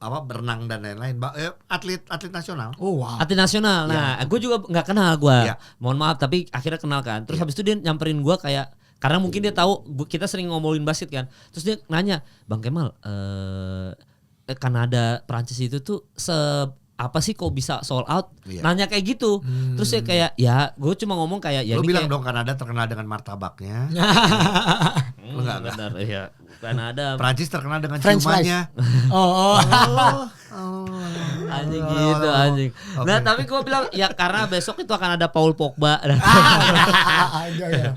berenang dan lain-lain. Atlet nasional. Oh wow. Atlet nasional. Nah, gue juga nggak kenal gue. Iya. Mohon maaf, tapi akhirnya kenal kan. Terus habis itu dia nyamperin gue kayak karena mungkin dia tahu kita sering ngomongin basket kan. Terus dia nanya, Bang Kemal, Kanada Prancis itu tuh apa sih kok bisa sold out? Iya. Nanya kayak gitu. Terus ya kayak ya gue cuma ngomong kayak ya Lu ini bilang kayak, dong Kanada terkenal dengan martabaknya. Lu enggak. benar ya. Kanada Prancis terkenal dengan French fries. ciumannya. Oh. anjing gitu anjing. Nah, tapi gue bilang ya karena besok itu akan ada Paul Pogba. Ada ya.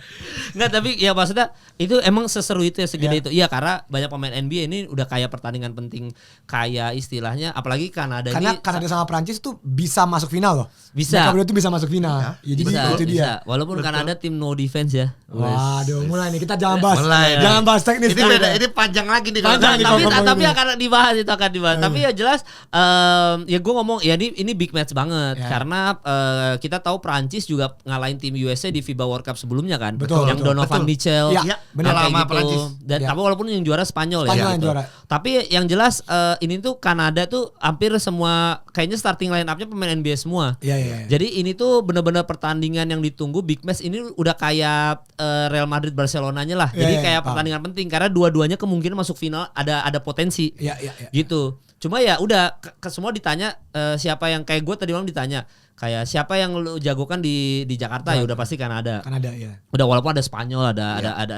Enggak, tapi ya maksudnya itu emang seseru itu ya, segede itu. Iya, karena banyak pemain NBA ini udah kayak pertandingan penting kayak istilahnya, apalagi Kanada Karena ini Kanada sama Prancis tuh bisa masuk final loh. Bisa. Mereka berdua tuh bisa masuk final. Ya, jadi bisa, itu dia. bisa. Walaupun Kanada tim no defense ya. Waduh, mulai nih kita jangan bahas. Mulai. Jangan bahas teknis. Ini beda, ini panjang lagi nih. Panjang nih. Tapi akan dibahas itu akan dibahas. Tapi ya jelas ya gue ngomong ya ini big match banget karena kita tahu Prancis juga ngalahin tim USA di FIBA World Cup sebelumnya kan. Betul, yang betul. Donovan Betul. Mitchell. Iya, benar, kayak lama gitu. Prancis. Dan tapi walaupun yang juara Spanyol Spanyol ya. yang gitu. juara. Tapi yang jelas ini tuh Kanada tuh hampir semua kayaknya starting line up-nya pemain NBA semua. Iya. Jadi ini tuh benar-benar pertandingan yang ditunggu big match ini udah kayak Real Madrid Barcelonanya lah. Jadi kayak pertandingan penting karena dua-duanya kemungkinan masuk final ada potensi. Iya. Gitu. Cuma ya udah ke semua ditanya siapa yang kayak gue tadi malam ditanya kayak siapa yang lu jagokan di Jakarta ya udah pasti Kanada. Kanada ya. Udah walaupun ada Spanyol, ada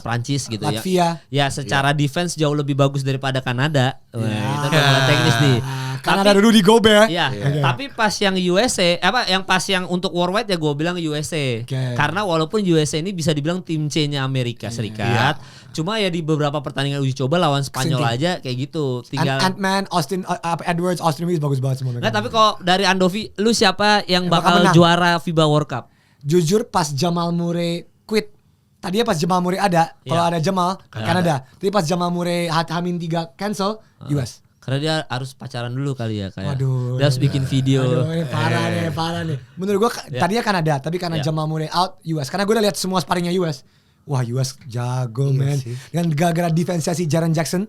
Prancis gitu Latvia. ya. Ya secara defense jauh lebih bagus daripada Kanada. Wah, itu masalah teknis nih. Kanada dulu di Gobert. Iya, tapi pas yang USA pas yang untuk worldwide ya gue bilang USA. Karena walaupun USA ini bisa dibilang tim C-nya Amerika Serikat, cuma ya di beberapa pertandingan uji coba lawan Spanyol aja kayak gitu. Tinggal Ant-Man, Edwards, Austin Reeves bagus banget semua. Nah, tapi kalau dari Andovi, lu siapa yang bakal menang? juara FIBA World Cup? Jujur pas Jamal Murray quit. Tadinya pas Jamal Murray ada, kalau ada Jamal Kanada. Tapi pas Jamal Murray Hamin 3 cancel, US. Karena dia harus pacaran dulu kali ya kayak. Waduh, dia harus bikin video. Aduh, ini parah nih. Menurut gua tadinya Kanada, tapi karena Jamal Murray out, US. Karena gua udah lihat semua sparringnya US. Wah, US jago men. Dan gara-gara defense si Jaren Jackson,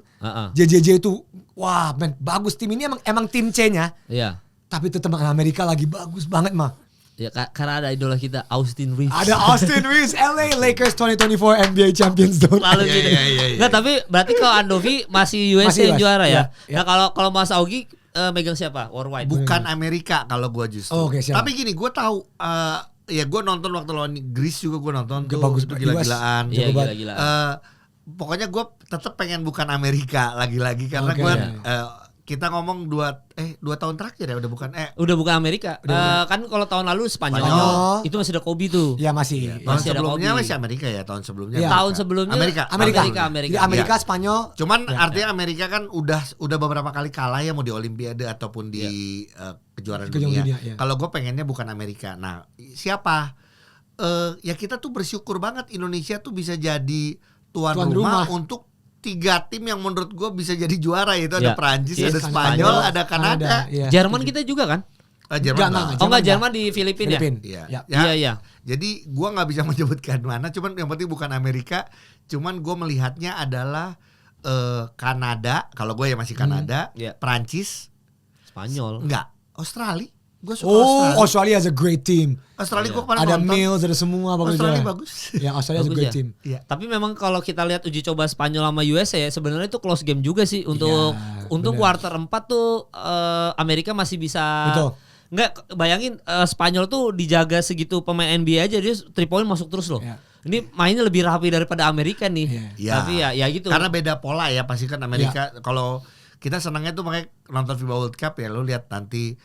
JJJ itu wah men bagus, tim ini emang tim C-nya. Iya. Tapi tetap Amerika lagi bagus banget mah. Ya karena ada idola kita Austin Reeves. Ada Austin Reeves, LA Lakers 2024 NBA Champions Zone. Lalu gitu. Nggak, tapi berarti kalau Andovi masih USA yang juara ya. Nah kalau Mas Augie megang siapa? Worldwide. Bukan Amerika kalau gua justru. Oh, oke, siapa? Tapi gini, gua tahu ya gue nonton waktu lawan Greece juga gue nonton tuh bagus, itu gila-gilaan. Iya, gila-gilaan. Pokoknya gue tetap pengen bukan Amerika lagi-lagi karena gue kita ngomong 2 tahun terakhir ya udah bukan Amerika. Kan kalau tahun lalu Spanyol. Itu masih ada Kobe tuh. Ya masih. tahun masih ada sebelumnya Kobe. masih Amerika ya tahun sebelumnya. Iya. Tahun sebelumnya Amerika. Jadi Amerika, Spanyol. Cuman artinya Amerika kan udah beberapa kali kalah ya mau di Olimpiade ataupun di kejuaraan dunia. Iya. Kalau gue pengennya bukan Amerika. Nah, siapa? Ya kita tuh bersyukur banget Indonesia tuh bisa jadi tuan rumah untuk 3 tim yang menurut gue bisa jadi juara, yaitu ada Prancis, ada Spanyol, ada Kanada. Jerman kita juga kan? Jerman. Jerman di Filipina ya? Iya. Jadi gue nggak bisa menyebutkan mana, cuman yang penting bukan Amerika. Cuman gue melihatnya adalah Kanada. Kalau gue ya masih Kanada, Prancis, Spanyol. Enggak, Australia. Gue suka Australia has a great team. Australia gue kemarin ada nonton. Mills, ada semua bagus. Australia bagus. Ya, Australia has a great team. Iya. Tapi memang kalau kita lihat uji coba Spanyol sama USA ya sebenarnya itu close game juga sih untuk quarter 4 tuh Amerika masih bisa. Betul. Enggak, bayangin Spanyol tuh dijaga segitu pemain NBA aja dia 3 point masuk terus loh. Yeah. Ini mainnya lebih rapi daripada Amerika nih. Yeah. Tapi ya gitu. Karena beda pola ya pasti kan Amerika. Kalau kita senangnya tuh makanya nonton FIBA World Cup ya, lu lihat nanti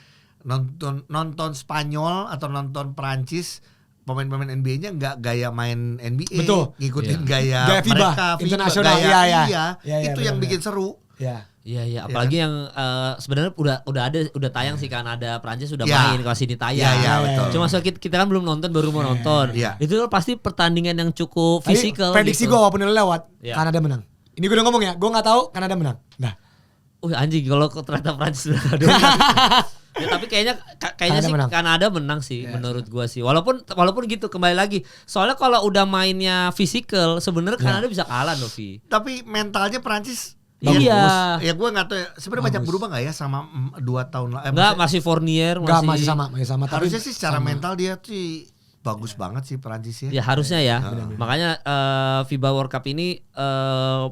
nonton Spanyol atau nonton Prancis, pemain-pemain NBA-nya nggak gaya main NBA. Betul. Ngikutin gaya FIBA, mereka, internasional. Itu yang bikin seru. Iya, apalagi yang sebenarnya udah tayang sih kan, ada Prancis sudah main kasih ditayang. Iya, betul. Cuma kita kan belum nonton, baru mau nonton. Itu pasti pertandingan yang cukup fisikal. Prediksi gitu. gue walaupun udah lewat, Kanada menang. Ini gue udah ngomong ya, gue nggak tahu Kanada menang. Nah, anjing kalau ternyata Prancis sudah ada. Ya, tapi kayaknya sih menang. Kanada menang sih menurut gua sih. Walaupun gitu kembali lagi. Soalnya kalau udah mainnya fisikal sebenarnya Kanada bisa kalah loh, Vi. Tapi mentalnya Prancis iya. Ya gue nggak tahu ya. Sebenarnya banyak berubah nggak ya sama 2 tahun lalu? Enggak, masih Fournier masih sama. Harusnya sih secara mental dia sih bagus banget sih Prancis ya. Ya harusnya ya. Makanya FIBA World Cup ini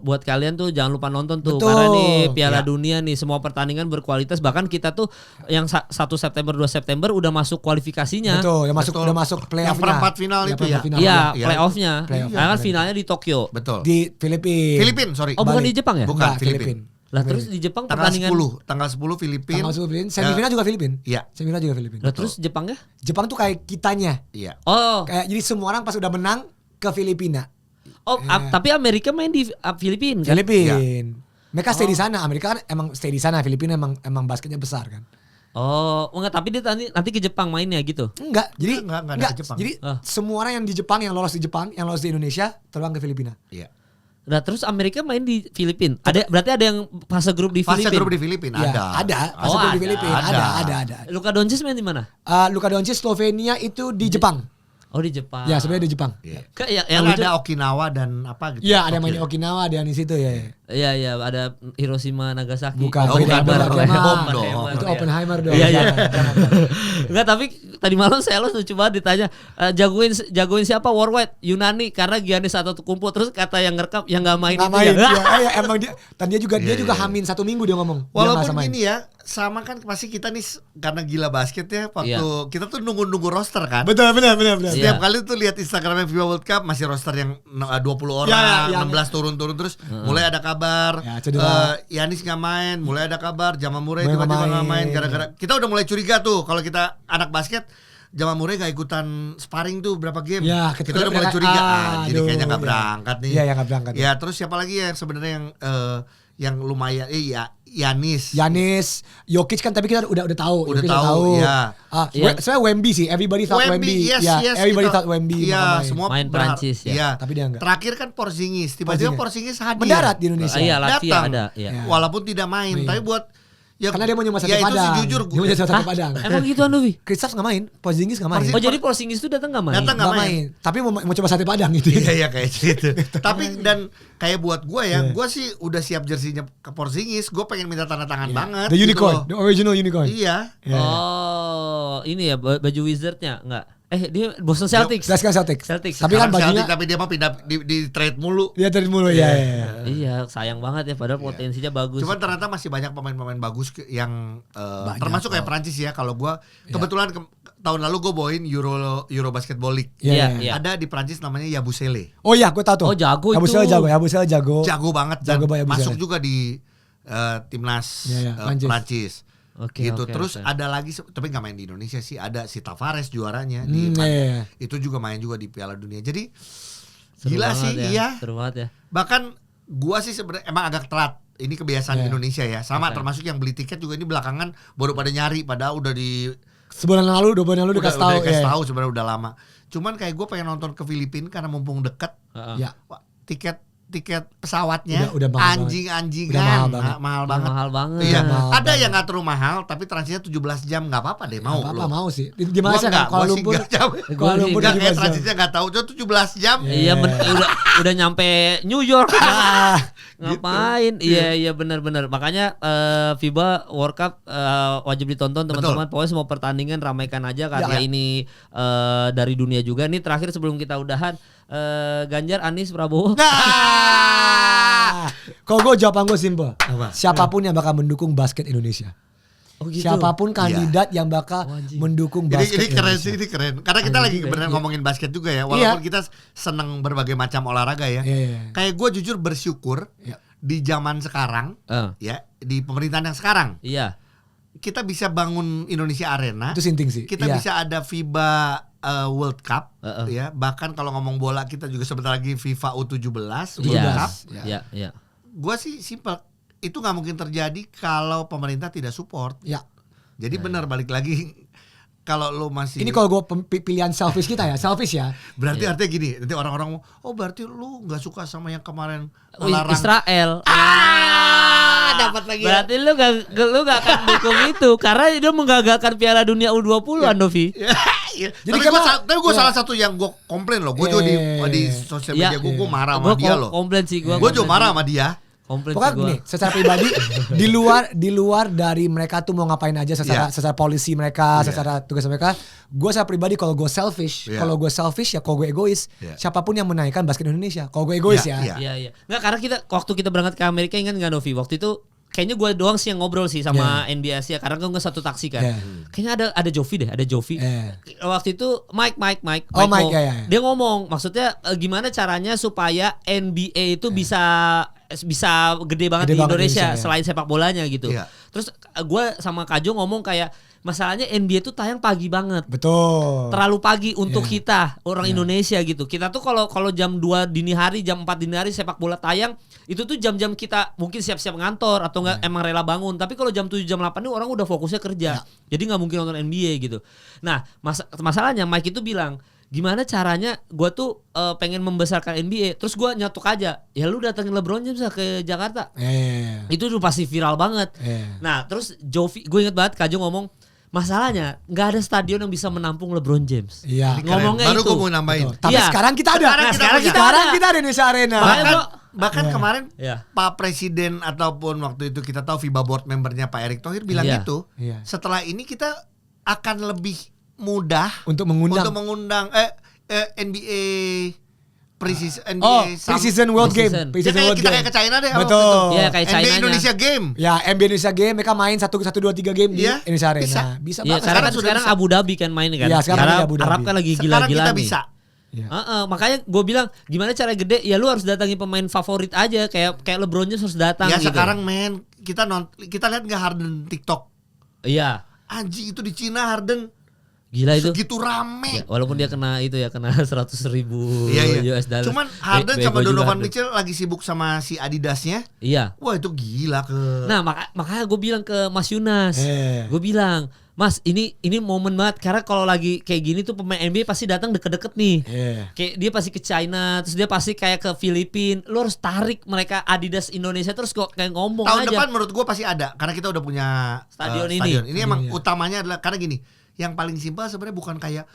buat kalian tuh jangan lupa nonton tuh. Betul. Karena nih Piala Dunia nih semua pertandingan berkualitas. Bahkan kita tuh yang 1 September 2 September udah masuk kualifikasinya. Betul, udah masuk playoff-nya. Yang perempat final itu ya. Iya, playoff-nya. Karena kan finalnya di Tokyo. Betul. Di Filipina. Sorry. Oh, bukan di Jepang ya? Bukan, Filipina. Lah terus di Jepang tanggal pertandingan 10 Filipina. Semifinal juga Filipina. Iya. Semifinal juga Filipina. Lah terus Jepangnya? Jepang tuh kayak kitanya. Iya. Oh. Kayak jadi semua orang pas udah menang ke Filipina. Oh, tapi Amerika main di Filipina kan? Filipina. Mereka stay di sana. Amerika kan emang stay di sana. Filipina emang basketnya besar kan. Oh, enggak, tapi dia nanti ke Jepang mainnya gitu. Enggak, jadi enggak ke Jepang. Jadi semua orang yang di Jepang, yang lolos di Jepang, yang lolos di Indonesia terbang ke Filipina. Iya. Nah, terus Amerika main di Filipina. Berarti ada yang fase grup di Filipina. Fase grup di Filipina ada. Fase grup di Filipina ada. Luka Doncic main di mana? Luka Doncic Slovenia itu di Jepang. Oh, di Jepang. Ya, sebenarnya di Jepang. Yang ada Okinawa dan apa gitu. Iya, ada yang main di Okinawa, ada yang di situ ya. Iya, ada Hiroshima, Nagasaki. Bukan, itu Oppenheimer dong. Iya. Enggak, tapi tadi malam saya lucu banget ditanya jagoin siapa Worldwide Yunani karena Giannis Antetokounmpo, terus kata yang ngerekam yang enggak main itu ya. Iya, emang dia juga hamin 1 minggu dia ngomong. Walaupun gini ya, sama kan pasti kita nih karena gila basket ya, waktu kita tuh nunggu roster kan. Benar. Setiap kali tuh lihat Instagramnya FIBA World Cup masih roster yang 20 orang, 16 turun terus mulai ada kabar Giannis nggak main, mulai ada kabar Jamal Murray tiba-tiba nggak main gara-gara kita udah mulai curiga tuh kalau kita anak basket. Jamal Murray gak ikutan sparring tuh berapa game. Ya, kita udah mulai curiga. Jadi kayaknya gak berangkat nih. Iya, gak berangkat. Ya, terus siapa lagi ya sebenarnya yang lumayan Giannis, Jokic kan tapi kita udah tahu. Udah tahu. Ya. Sebenarnya Wemby sih. Everybody thought Wemby. Yes, everybody thought Wemby. Iya, semua main Prancis ya. Iya. Tapi dia enggak. Terakhir kan Porzingis. Tiba-tiba Porzingis hadir. Mendarat di Indonesia. Iya, Latvia datang. ada. Iya. Walaupun tidak main, tapi buat ya, karena dia mau nyoba sate Padang. Padang. Itu sejujur dia mau nyoba sate Padang. Emang gitu Andovi? Kristaps nggak main, Porzingis nggak main. Oh jadi Porzingis itu datang nggak main? Datang nggak main. Tapi mau coba sate Padang gitu. Iya kayak gitu. Tapi dan kayak buat gue ya, gue sih udah siap jersinya ke Porzingis. Gue pengen minta tanda tangan banget. The unicorn, the original unicorn. Iya. Oh ini ya baju Wizardnya nggak? dia Boston Celtics. Glasgow Celtics. Celtics. Tapi kan Sekarang bajunya Celtic, tapi dia mah pindah di trade mulu. dia dari mulu ya. Iya, sayang banget ya padahal potensinya bagus. Cuman ternyata masih banyak pemain-pemain bagus yang Banyak termasuk kayak kok. Prancis ya. Kalau gua kebetulan tahun lalu gue bawain Euro Basketball League. Iya. Iya. Ada di Prancis namanya Yabusele. Oh iya, gue tahu tuh. Oh, jago Yabusele itu. Yabusele jago. Jago banget dan Jago banget masuk Yabusele. juga di timnas Iya, Prancis. Prancis. Oke, Gitu. oke, Terus oke. ada lagi tapi nggak main di Indonesia sih. Ada si Tavares juaranya Iya. itu juga main juga di Piala Dunia. Jadi Seru gila banget sih, ya, iya. Seru banget ya. Bahkan gua sih sebenarnya emang agak telat. Ini kebiasaan Iya. Indonesia ya. Sama Oke. termasuk yang beli tiket juga ini belakangan baru pada nyari padahal udah di Sebulan lalu, 2 bulan lalu dikasih tahu. dikasih Iya. tahu sebenarnya udah lama. Cuman kayak gue pengen nonton ke Filipina karena mumpung deket. Heeh. Ya. Wah, tiket pesawatnya Udah mahal anjing-anjingan, Udah mahal banget. mahal banget. Mahal banget. Iya, Mahal ada banget. yang nggak terlalu mahal tapi transitnya 17 jam nggak apa-apa deh mau Apa lo. mau sih? Di mana sih kan? Kuala Lumpur. Kuala Lumpur Enggak 17 kayak jam. transitnya nggak tahu itu 17 jam. Iya, udah nyampe New York. Ah, Ngapain? Iya benar-benar. Makanya FIBA World Cup wajib ditonton teman-teman. Pokoknya semua pertandingan ramaikan aja karena Ya. ini dari dunia juga. Ini terakhir sebelum kita udahan Ganjar, Anies, Prabowo. Nah, kalau gue jawaban gue simple. Apa? Siapapun yang bakal mendukung basket Indonesia. Oh gitu. Siapapun kandidat yang bakal anjing. mendukung Ini basket keren Indonesia. sih, ini keren. Karena kita lagi beneran ngomongin basket juga ya. Walaupun kita seneng berbagai macam olahraga ya. Iya. Kayak gue jujur bersyukur Iya. di zaman sekarang ya, di pemerintahan yang sekarang Iya. kita bisa bangun Indonesia Arena. Itu sinting sih. Kita Iya. bisa ada FIBA World Cup Heeh. ya. Bahkan kalau ngomong bola kita juga sebentar lagi FIFA U17 World Iya. Cup. Iya. Gua sih simple, itu nggak mungkin terjadi kalau pemerintah tidak support. Ya. Jadi benar balik lagi kalau lo masih Ini kalau gue pilihan selfish kita ya, selfish ya. berarti artinya gini, nanti orang-orang oh berarti lu nggak suka sama yang kemarin Oh, melarang Israel. dapat lagi ya. Berarti lu gak akan dukung itu karena dia menggagalkan Piala Dunia U20 Andovi. Iya. Jadi Tapi karena- gue iya. salah satu yang gue komplain loh. Gue juga di sosial media gue marah sama Gua dia loh. Komplain sih gua. Gue juga marah sama dia. Komplain Pokoknya sih gua. gini, secara pribadi di luar dari mereka tuh mau ngapain aja secara polisi mereka, secara tugas mereka, gue secara pribadi kalau gue selfish, Iya. kalau gue selfish ya kalau gue egois, Iya. siapapun yang menaikkan basket Indonesia, kalau gue egois Iya, ya. iya. Iya. Nggak, karena waktu kita berangkat ke Amerika, ingat nggak Novi? Waktu itu kayaknya gue doang sih yang ngobrol sih sama NBA Asia karena gue satu taksi kan. Iya. Kayaknya ada Jovi deh, ada Jovi. Waktu itu Mike Oh, Mike, Mo. ya. Dia ngomong, maksudnya gimana caranya supaya NBA itu bisa gede banget Gede di banget Indonesia Indonesia, ya. selain sepak bolanya gitu. Iya. Terus gue sama Kajo ngomong kayak masalahnya NBA tuh tayang pagi banget. Betul. Terlalu pagi untuk Iya. kita orang Indonesia gitu. Kita tuh kalau jam 2 dini hari, jam 4 dini hari sepak bola tayang, itu tuh jam-jam kita mungkin siap-siap ngantor atau enggak emang rela bangun. Tapi kalau jam 7 jam 8 nih orang udah fokusnya kerja. Jadi nggak mungkin nonton NBA gitu. Nah, masalahnya Mike itu bilang, gimana caranya gue tuh pengen membesarkan NBA. Terus gue nyatuk aja, ya lu datengin LeBron James lah ke Jakarta. Itu tuh pasti viral banget. Nah, terus Jovi, gue inget banget Kajo ngomong, masalahnya nggak ada stadion yang bisa menampung LeBron James. Iya. Ngomongnya Baru itu. gue mau nambahin. Betul. Tapi Iya. sekarang kita ada. Sekarang kita punya. Sekarang ada. kita ada Indonesia Arena. Makanya Bahkan kemarin Iya. Pak Presiden ataupun waktu itu kita tahu FIBA board membernya Pak Erick Thohir bilang Iya. gitu. Iya. Setelah ini kita akan lebih mudah Untuk mengundang. NBA Preseason Preseason World Game. Preseason. Preseason kayak World kita Game. kayak ke China deh. Betul. Iya, kayak NBA China-nya. Indonesia Game. Ya, NBA Indonesia Game mereka main 1 2 3 game di Iya, Indonesia Arena. bisa. Bisa Iya, banget. karena sudah sekarang bisa. Abu Dhabi kan main kan. Iya, sekarang Arab, Abu Dhabi. Arab kan lagi Sekarang gila-gilaan kita nih. bisa. Iya. Makanya gue bilang gimana cara gede, ya lu harus datangin pemain favorit aja kayak LeBron James harus datang Ya gitu. sekarang men kita lihat nggak Harden TikTok. Iya. Anjing itu di Cina Harden Gila itu. segitu rame. Ya, walaupun dia kena itu ya, kena 100.000 Iya. US dollar. Cuman Harden sama Bego juga Donovan Harden. Mitchell lagi sibuk sama si Adidasnya. Iya. Wah itu gila ke. Nah makanya gue bilang ke Mas Yunas, gue bilang, Mas ini momen banget karena kalau lagi kayak gini tuh pemain NBA pasti datang deket-deket nih. Kayak dia pasti ke China, terus dia pasti kayak ke Filipina. Lu harus tarik mereka Adidas Indonesia terus kok kayak ngomong Tahun aja. depan menurut gua pasti ada karena kita udah punya Stadion ini. Ini emang utamanya adalah karena gini, yang paling simpel sebenarnya bukan kayak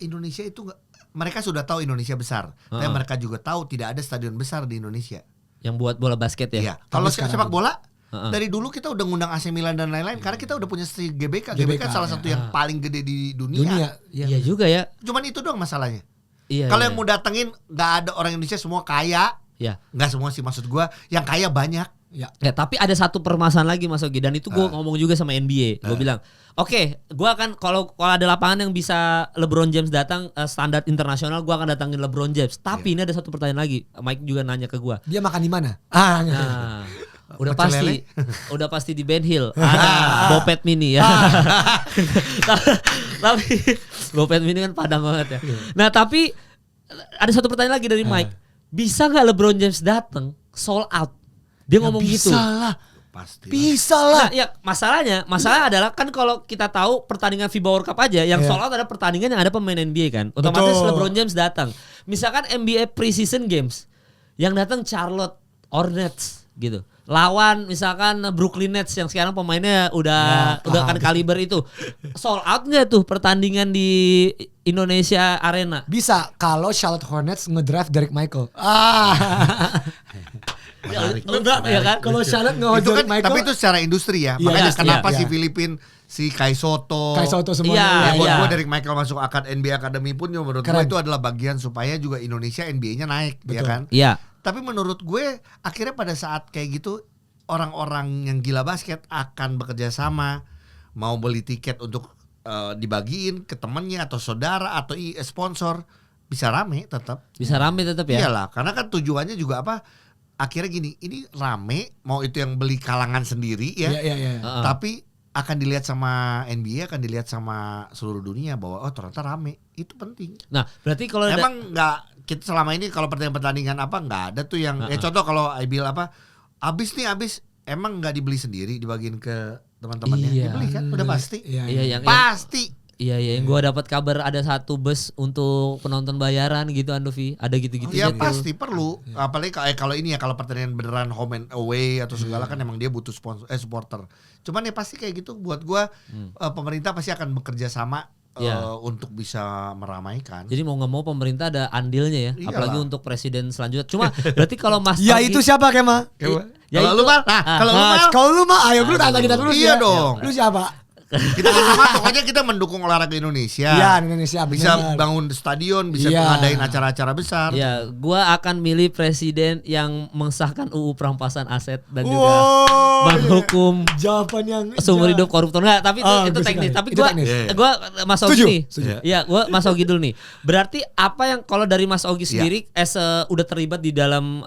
Indonesia itu mereka sudah tahu Indonesia besar, tapi mereka juga tahu tidak ada stadion besar di Indonesia. Yang buat bola basket ya. Iya. Kalau sepak bola Dari dulu kita udah ngundang AC Milan dan lain-lain karena kita udah punya si GBK. GBK salah satu yang paling gede di dunia. Iya juga ya. Cuman itu doang masalahnya. Iya. Kalau yang mau datengin nggak ada orang Indonesia semua kaya. Iya. Nggak semua sih, maksud gua yang kaya banyak. Ya, tapi ada satu permasalahan lagi Mas Ogi, dan itu gue ngomong juga sama NBA. Gue bilang, oke, gue akan kalau ada lapangan yang bisa LeBron James datang standar internasional, gue akan datangin LeBron James. Tapi ini ada satu pertanyaan lagi. Mike juga nanya ke gue. Dia makan di mana? Nah, udah pasti di Ben Hill. Bopet Mini ya. Tapi Bopet Mini kan Padang banget ya. Nah, tapi ada satu pertanyaan lagi dari Mike. Bisa nggak LeBron James datang sold out? Dia ngomong gitu. Bisa lah. Nah, ya masalahnya adalah kan kalau kita tahu pertandingan FIBA World Cup aja yang sold out ada pertandingan yang ada pemain NBA kan. Otomatis LeBron James datang. Misalkan NBA preseason games yang datang Charlotte Hornets gitu. Lawan misalkan Brooklyn Nets yang sekarang pemainnya udah kan kaliber itu. Sold out enggak tuh pertandingan di Indonesia Arena? Bisa kalau Charlotte Hornets ngedraft Derek Michael. Ya kan? Kalau Charlotte Itu kan, Michael, tapi itu secara industri ya. Makanya kenapa si Filipin, si Kai Soto semuanya. Buat gue Derek Michael masuk NBA Academy pun menurut gue itu adalah bagian supaya juga Indonesia NBA-nya naik. Ya kan? Iya. Tapi menurut gue akhirnya pada saat kayak gitu orang-orang yang gila basket akan bekerja sama, mau beli tiket untuk dibagiin ke temennya atau saudara atau sponsor, bisa rame tetap. Ya. Iyalah, karena kan tujuannya juga apa? Akhirnya gini, ini rame, mau itu yang beli kalangan sendiri ya. Tapi akan dilihat sama NBA, akan dilihat sama seluruh dunia bahwa ternyata rame. Itu penting. Nah, berarti kalau emang nggak, kita selama ini kalau pertandingan apa nggak ada tuh yang contoh kalau IBL apa habis emang nggak dibeli sendiri, dibagiin ke teman-temannya. Dibeli kan udah pasti. Pasti. Iya, yang gue dapat kabar ada satu bus untuk penonton bayaran gitu Andovi, ada gitu-gitu. Iya pasti perlu. Apalagi kalau ini ya, kalau pertandingan beneran home and away atau segala kan emang dia butuh supporter. Cuman ya pasti kayak gitu buat gue pemerintah pasti akan bekerja sama untuk bisa meramaikan. Jadi mau nggak mau pemerintah ada andilnya ya, Iyalah. apalagi untuk presiden selanjutnya. Cuma berarti kalau Mas ya itu siapa Kema? Kalau lu mah, kalau lu mah ayo lu tanya kita terus iya ya. dong. Lu siapa? Kita sama, pokoknya kita mendukung olahraga Indonesia. Iya, Indonesia bisa bangun stadion, bisa ngadain acara-acara besar. Ya, gua akan milih presiden yang mengesahkan UU perampasan aset dan juga menghukum jawaban yang seumur hidup koruptor. Enggak, tapi itu teknis. Tapi gua Mas Ogi nih. Iya, gua Mas Ogi dulu nih. Berarti apa yang kalau dari Mas Ogi sendiri udah terlibat di dalam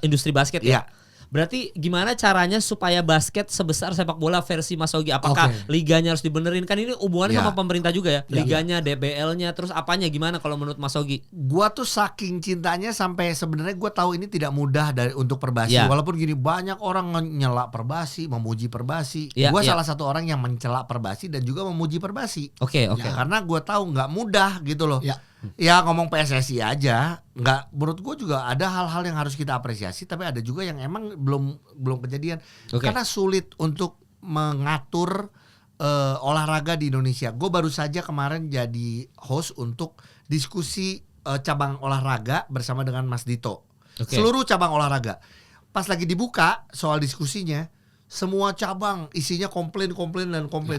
industri basket ya? Berarti gimana caranya supaya basket sebesar sepak bola versi Mas Ogi? Apakah liganya harus dibenerin? Kan ini hubungannya sama pemerintah juga ya. Liganya, DBL-nya, terus apanya gimana kalau menurut Mas Ogi? Gua tuh saking cintanya sampai sebenarnya gua tahu ini tidak mudah untuk Perbasi. Walaupun gini banyak orang nyela Perbasi, memuji Perbasi. Gua salah satu orang yang mencela Perbasi dan juga memuji Perbasi. Oke. Karena gua tahu nggak mudah gitu loh. Ya ngomong PSSI aja, nggak, menurut gue juga ada hal-hal yang harus kita apresiasi, tapi ada juga yang emang belum kejadian karena sulit untuk mengatur olahraga di Indonesia. Gue baru saja kemarin jadi host untuk diskusi cabang olahraga bersama dengan Mas Dito. Seluruh cabang olahraga. Pas lagi dibuka soal diskusinya, semua cabang isinya komplain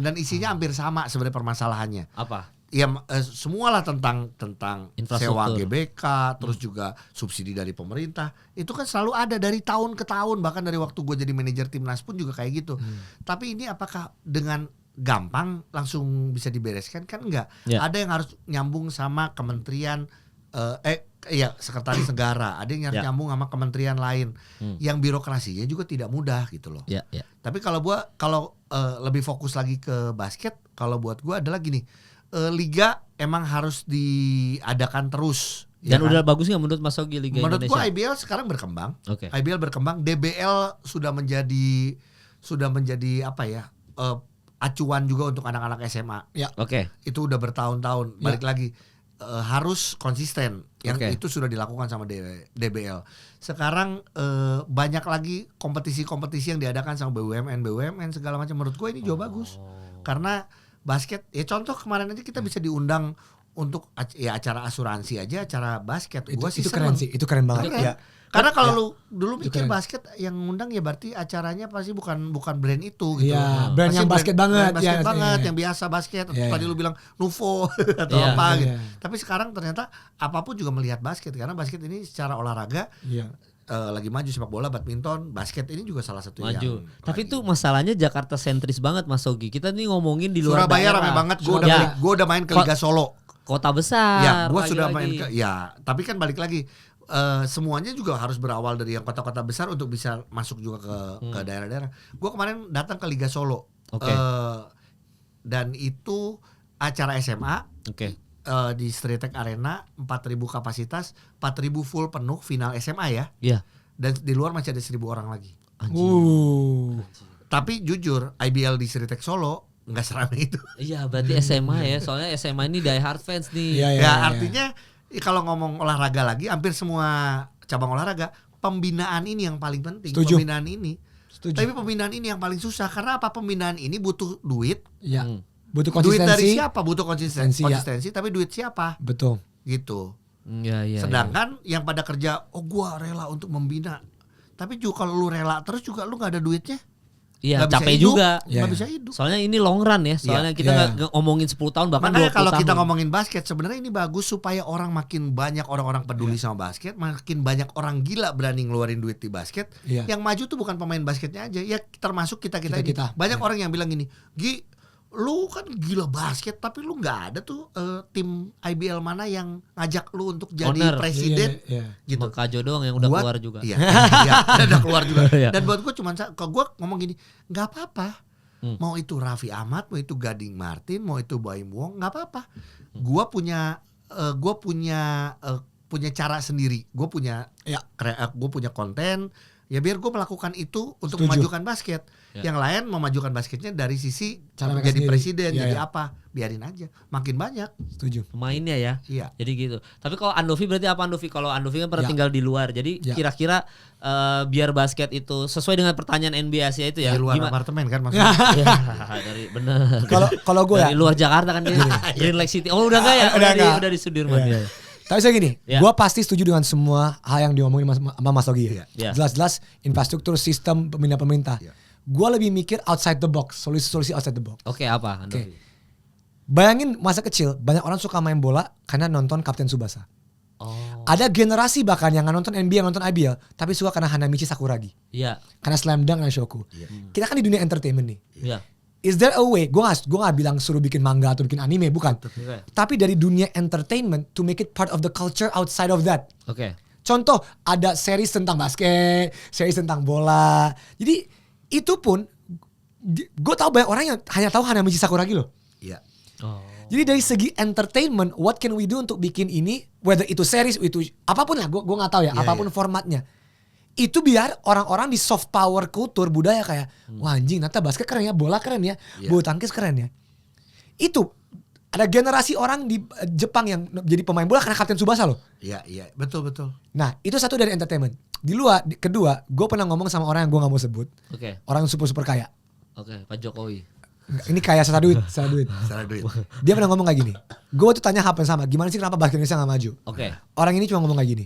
dan isinya hampir sama sebenarnya permasalahannya. Apa? Ya semualah tentang sewa GBK, terus juga subsidi dari pemerintah. Itu kan selalu ada dari tahun ke tahun, bahkan dari waktu gue jadi manajer timnas pun juga kayak gitu. Tapi ini apakah dengan gampang langsung bisa dibereskan? Kan enggak. Ada yang harus nyambung sama kementerian sekretaris negara, ada yang harus nyambung sama kementerian lain. Yang birokrasinya juga tidak mudah gitu loh. Tapi kalau lebih fokus lagi ke basket, kalau buat gue adalah gini. Liga emang harus diadakan terus. Dan udah bagus nggak menurut Mas Ogi Liga menurut Indonesia? Menurut gua IBL sekarang berkembang. IBL berkembang, DBL sudah menjadi apa ya? Acuan juga untuk anak-anak SMA. Itu udah bertahun-tahun. Balik lagi harus konsisten. Yang itu sudah dilakukan sama DBL. Sekarang banyak lagi kompetisi-kompetisi yang diadakan sama BUMN segala macam. Menurut gua ini juga bagus. Karena basket, ya contoh kemarin aja kita bisa diundang untuk acara asuransi aja, acara basket. Itu keren sih, itu keren banget. Karena kalau lu dulu mikir basket yang ngundang ya berarti acaranya pasti bukan brand itu gitu. Iya, brand Pasti yang basket banget, brand basket ya, banget, iya. yang biasa basket. Iya, Tadi iya. lu bilang Nuvo atau Iya, apa gitu. iya. Tapi sekarang ternyata apapun juga melihat basket karena basket ini secara olahraga Iya. lagi maju, sepak bola, badminton, basket ini juga salah satu Maju. yang Tapi lagi. itu masalahnya Jakarta sentris banget Mas Sogi. Kita nih ngomongin di luar Surabaya daerah. rame banget. Ya, Gue udah main ke Liga Solo. kota besar. Ya, gue lagi-lagi. sudah main ke ya. Tapi kan balik lagi. Semuanya juga harus berawal dari yang kota-kota besar untuk bisa masuk juga ke daerah-daerah. Gue kemarin datang ke Liga Solo. Oke. Dan itu acara SMA Oke. di Street Tech Arena 4.000 kapasitas, 4.000 full penuh final SMA ya. Iya. Dan di luar masih ada 1.000 orang lagi. Tapi jujur IBL di Street Tech Solo nggak seramai itu. Iya, berarti SMA ya. Soalnya SMA ini die hard fans nih. Iya, Ya artinya kalau ngomong olahraga lagi, hampir semua cabang olahraga pembinaan ini yang paling penting. Setuju. Pembinaan ini. Setuju. Tapi pembinaan ini yang paling susah karena apa? Pembinaan ini butuh duit. Iya. Hmm. Butuh Duit konsistensi. dari siapa? Butuh konsistensi. Konsistensi, ya. Tapi duit siapa? Betul. Gitu. Iya, iya. Sedangkan yang pada kerja, gua rela untuk membina. Tapi juga kalau lu rela terus juga lu nggak ada duitnya. Iya, Nggak bisa capek hidup, juga. Iya. nggak bisa hidup. Soalnya ini long run ya. Soalnya kita Iya. nggak ngomongin 10 tahun bahkan Makanya 20 kalau tahun. kita ngomongin basket sebenarnya ini bagus supaya orang makin banyak orang-orang peduli sama basket, makin banyak orang gila berani ngeluarin duit di basket. Iya. Yang maju tuh bukan pemain basketnya aja, ya termasuk kita-kita ini. Kita-kita. Banyak Iya. orang yang bilang gini, "Gi, lu kan gila basket tapi lu nggak ada tuh tim IBL mana yang ngajak lu untuk jadi Owner. presiden." Iya. Gitu. Cuma Kajo doang yang udah Buat- keluar juga. Iya, iya, udah keluar juga. Iya. Dan buat gue kalau gue ngomong gini, nggak apa-apa. Mau itu Raffi Ahmad, mau itu Gading Martin, mau itu Baim Wong, nggak apa-apa. Gue punya punya cara sendiri. Gue punya Ya. gue punya konten. Ya biar gue melakukan itu untuk Setuju. memajukan basket. Ya. Yang lain memajukan basketnya dari sisi Cara mereka jadi sendiri. presiden, Iya, jadi iya. apa? Biarin aja. Makin banyak. Setuju. Pemainnya ya. Iya. Jadi gitu. Tapi kalau Andovi berarti apa Andovi? Kalau Andovi kan pernah Ya. tinggal di luar. Jadi Ya. kira-kira biar basket itu sesuai dengan pertanyaan NBA Asia itu ya. Di luar gimana? apartemen kan maksudnya. Ya, dari bener. Kalau gue ya. Dari luar Jakarta kan dia. Green Lake City. Oh udah enggak ya? Udah enggak. Udah di Sudirman. Iya. Ya. Tapi saya gini, Ya. gue pasti setuju dengan semua hal yang diomongin sama Mas Logi ya. Iya. Jelas-jelas infrastruktur, sistem, pemerintah. Iya. Gue lebih mikir outside the box, solusi outside the box. Oke, apa Andovi? Bayangin masa kecil, banyak orang suka main bola karena nonton Kapten Tsubasa. Oh. Ada generasi bahkan yang nggak nonton NBA, nonton IBL, tapi suka karena Hanamichi Sakuragi. Iya. Karena Slam Dunk dan Shoku. Kita kan di dunia entertainment nih. Iya. Is there a way? Gue gak bilang suruh bikin manga atau bikin anime, bukan. Oke. Tapi dari dunia entertainment to make it part of the culture outside of that. Oke. Contoh, ada series tentang basket, series tentang bola. Jadi itu pun, gue tahu banyak orang yang hanya tahu Hanamichi Sakuragi loh. Iya. Oh. Jadi dari segi entertainment, what can we do untuk bikin ini, whether itu series, itu apapun lah, gue nggak tahu ya, Iya, apapun iya. formatnya. Itu biar orang-orang di soft power kultur budaya kayak, wah anjing, ternyata basket keren ya, bola keren ya, Iya. bulu tangkis keren ya. Itu ada generasi orang di Jepang yang jadi pemain bola karena Kapten Tsubasa loh. Iya, iya, betul. Nah itu satu dari entertainment. Kedua, gue pernah ngomong sama orang yang gue nggak mau sebut, Oke. orang super kaya. Oke, Pak Jokowi. Ini kaya salah duit. Salah duit. Dia pernah ngomong kayak gini. Gue tuh tanya hal yang sama. Gimana sih kenapa basket Indonesia gak maju? Oke. Orang ini cuma ngomong kayak gini.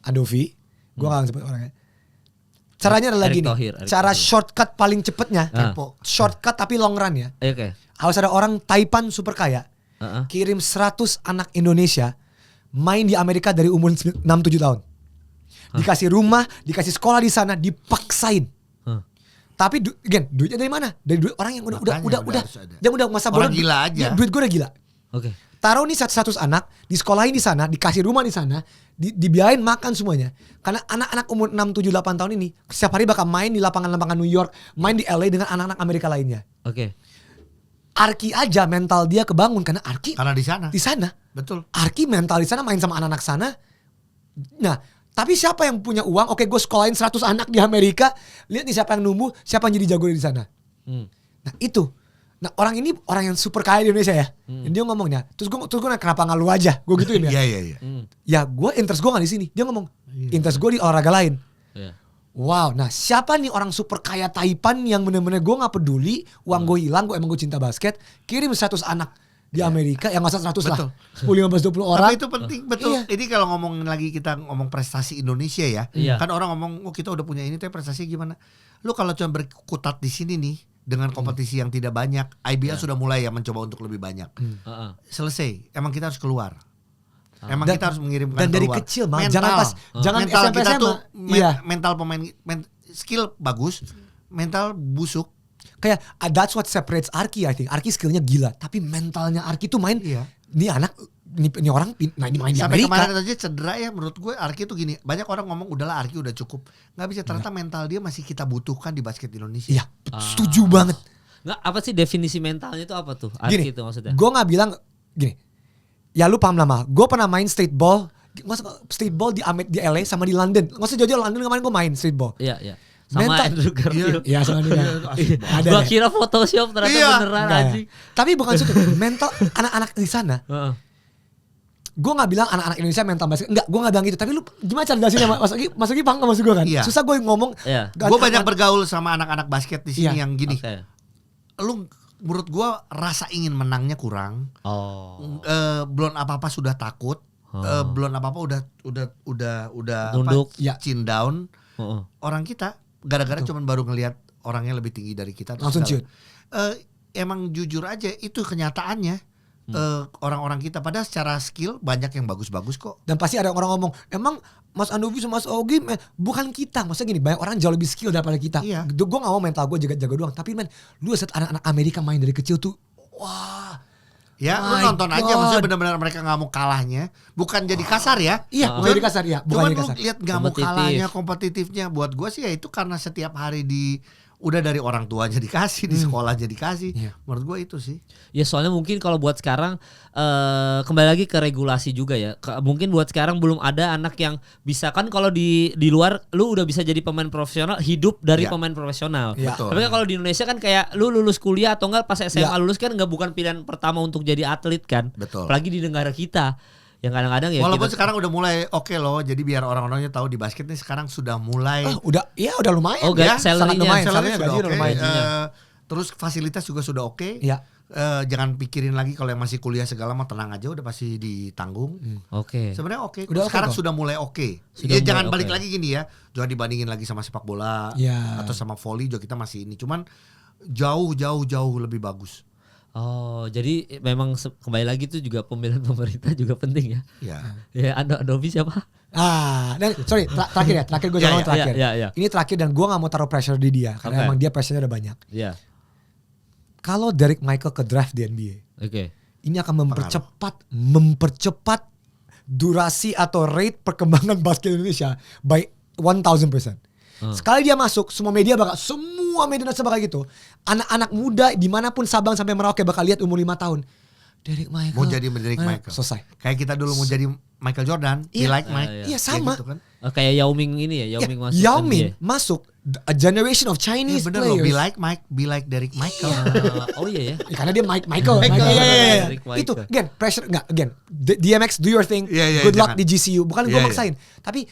Andovi. Gue gak sebut orangnya. Caranya adalah Erick gini. Thohir, Erick Cara Thohir. shortcut paling cepetnya. Ah. Shortcut tapi long run ya. Oke. Harus ada orang Taipan super kaya. Heeh. Kirim 100 anak Indonesia. Main di Amerika dari umur 6-7 tahun. Dikasih rumah. Dikasih sekolah di sana. Dipaksain. Hah. Tapi duitnya dari mana? Dari duit orang yang udah Makanya udah harus ada. dia udah masa Orang bola. gila aja. Ya, duit gue udah gila. Oke. Taruh nih 100 anak, disekolahin di sana, dikasih rumah di sana, dibiayain makan semuanya. Karena anak-anak umur 6, 7, 8 tahun ini setiap hari bakal main di lapangan-lapangan New York, main di LA dengan anak-anak Amerika lainnya. Oke. Arki aja mental dia kebangun karena Arki Karena di sana. di sana. Betul. Arki mental di sana main sama anak-anak sana. Nah, tapi siapa yang punya uang? Oke, gue sekolahin 100 anak di Amerika. Lihat nih siapa yang numbuh, siapa yang jadi jago di sana. Hmm. Nah, itu. Nah, orang ini orang yang super kaya di Indonesia ya. Dan dia ngomongnya, terus gue nanya, kenapa nggak lu aja? Gue gituin ya. Iya. Ya, gue interest gue nggak di sini. Dia ngomong, interest gue di olahraga lain. Iya. Wow, nah siapa nih orang super kaya Taipan yang bener-bener gue nggak peduli, uang gue hilang, gue emang gue cinta basket, kirim 100 anak di Amerika yang nggak usah 100 Betul. lah. 10, 15, 20 orang. Tapi itu penting, betul. Iya. Ini kalau ngomongin lagi kita ngomong prestasi Indonesia ya. Iya. Kan orang ngomong, oh kita udah punya ini, tapi prestasi gimana? Lu kalau cuma berkutat di sini nih dengan kompetisi yang tidak banyak, IBL sudah mulai ya mencoba untuk lebih banyak. Heeh. Selesai. Emang kita harus keluar. Emang Dan- kita harus mengirimkan dan dari keluar. kecil, Bang. Jangan mental SMP, kita SMA. tuh Iya. mental pemain skill bagus, mental busuk. Kayak that's what separates Arki, I think. Arki skillnya gila, tapi mentalnya Arki tuh main. Iya. Ini anak, ini orang main di Sampai Amerika. kemarin aja cedera ya, menurut gue Arki tuh gini, banyak orang ngomong udahlah Arki udah cukup. Nggak bisa, ternyata mental dia masih kita butuhkan di basket Indonesia. Iya, setuju banget. Nggak, apa sih definisi mentalnya itu apa tuh? Gini, Arki itu maksudnya. gue nggak bilang gini. Ya lu paham lah mah. Gue pernah main street ball di LA sama di London. Nggak usah jauh-jauh, London kemarin gue main street ball. Iya, iya. Sama Mental- Andrew Garfield. Iya sama dia. Ada Gua deh. kira Photoshop ternyata Iya. beneran Enggak ya. anjing. Tapi bukan situ. Mental anak-anak di sana. Heeh. Gue gak bilang anak-anak Indonesia mental basket. Enggak, gue gak bilang gitu. Tapi lu gimana cara jelasinnya Mas Ogi paham gak maksud gue kan? Iya. Susah gue ngomong. Iya. Gue banyak bergaul sama anak-anak basket di sini Iya. yang gini. Oke. Lu menurut gue rasa ingin menangnya kurang. Oh. Belum apa-apa sudah takut. Belum apa-apa udah Nunduk. apa, chin down. Heeh. Orang kita gara-gara cuman baru ngelihat orangnya lebih tinggi dari kita terus Langsung segala- shoot. Emang jujur aja itu kenyataannya. Orang-orang kita pada secara skill banyak yang bagus-bagus kok. Dan pasti ada orang ngomong, emang Mas Andovi sama Mas Ogi bukan kita. Maksudnya gini, banyak orang jauh lebih skill daripada kita. Iya. Gue gak mau mental gue jaga-jaga doang. Tapi men, lu lihat anak-anak Amerika main dari kecil tuh, wah. Ya, lu My nonton aja, God. maksudnya benar-benar mereka nggak mau kalahnya, bukan jadi kasar ya. Iya, bukan jadi kasar ya, bukan Cuman jadi lu kasar. lihat nggak mau Kompetitif. kalahnya, kompetitifnya. Buat gue sih ya itu karena setiap hari udah dari orang tuanya dikasih, di sekolahnya dikasih. Iya. Menurut gue itu sih. Ya soalnya mungkin kalau buat sekarang kembali lagi ke regulasi juga ya. Mungkin buat sekarang belum ada anak yang bisa kan kalau di luar lu udah bisa jadi pemain profesional, hidup dari Ya. pemain profesional. Ya. Betul. Tapi kan kalau di Indonesia kan kayak lu lulus kuliah atau enggak pas SMA Ya. lulus kan nggak bukan pilihan pertama untuk jadi atlet kan. Betul. Apalagi di negara kita yang kadang-kadang ya Walaupun kita, sekarang udah mulai oke loh, jadi biar orang-orangnya tahu di basket nih sekarang sudah mulai. Udah lumayan. Oh, ya. salary-nya. Sangat lumayan. Salary Salary-nya sudah gaji udah oke. lumayan. Terus fasilitas juga sudah oke. Iya. Jangan pikirin lagi kalau yang masih kuliah segala mah, tenang aja udah pasti ditanggung. Oke. Sebenarnya oke. Udah oke Sekarang kok. sudah mulai oke. Sudah Ya, jangan mulai balik oke. lagi gini ya. Jangan dibandingin lagi sama sepak bola Iya. atau sama volley juga kita masih ini. Cuman jauh lebih bagus. Oh, jadi memang kembali lagi tuh juga pemilihan pemerintah juga penting ya. Ya. Ya, Andovi siapa? Dan sorry, terakhir gue Iya, ngomong iya, terakhir. iya. Ini terakhir dan gue gak mau taruh pressure di dia karena Oke. emang dia pressure-nya udah banyak. Iya. Kalau Derek Michael ke draft di NBA, Oke. ini akan mempercepat durasi atau rate perkembangan basket Indonesia by 1000%. Sekali dia masuk, semua media nasional bakal gitu. Anak-anak muda dimanapun Sabang sampai Merauke bakal lihat umur 5 tahun. Derek Michael. Mau jadi Derek Michael. Selesai. Kayak kita dulu mau jadi Michael Jordan, Iya. be like Mike. Iya, sama. Ya gitu kan. Kayak Yao Ming ini ya, Yao Ming masuk. Yao NBA. Ming masuk a generation of Iya Chinese bener loh, players. be like Mike, be like Derek Michael. Oh iya ya. Ya, karena dia Michael. Michael. Iya. Derek Michael. Itu again pressure enggak again. DMX do your thing. Iya, Good luck jangan. di GCU. Bukan gue Iya, maksain. Tapi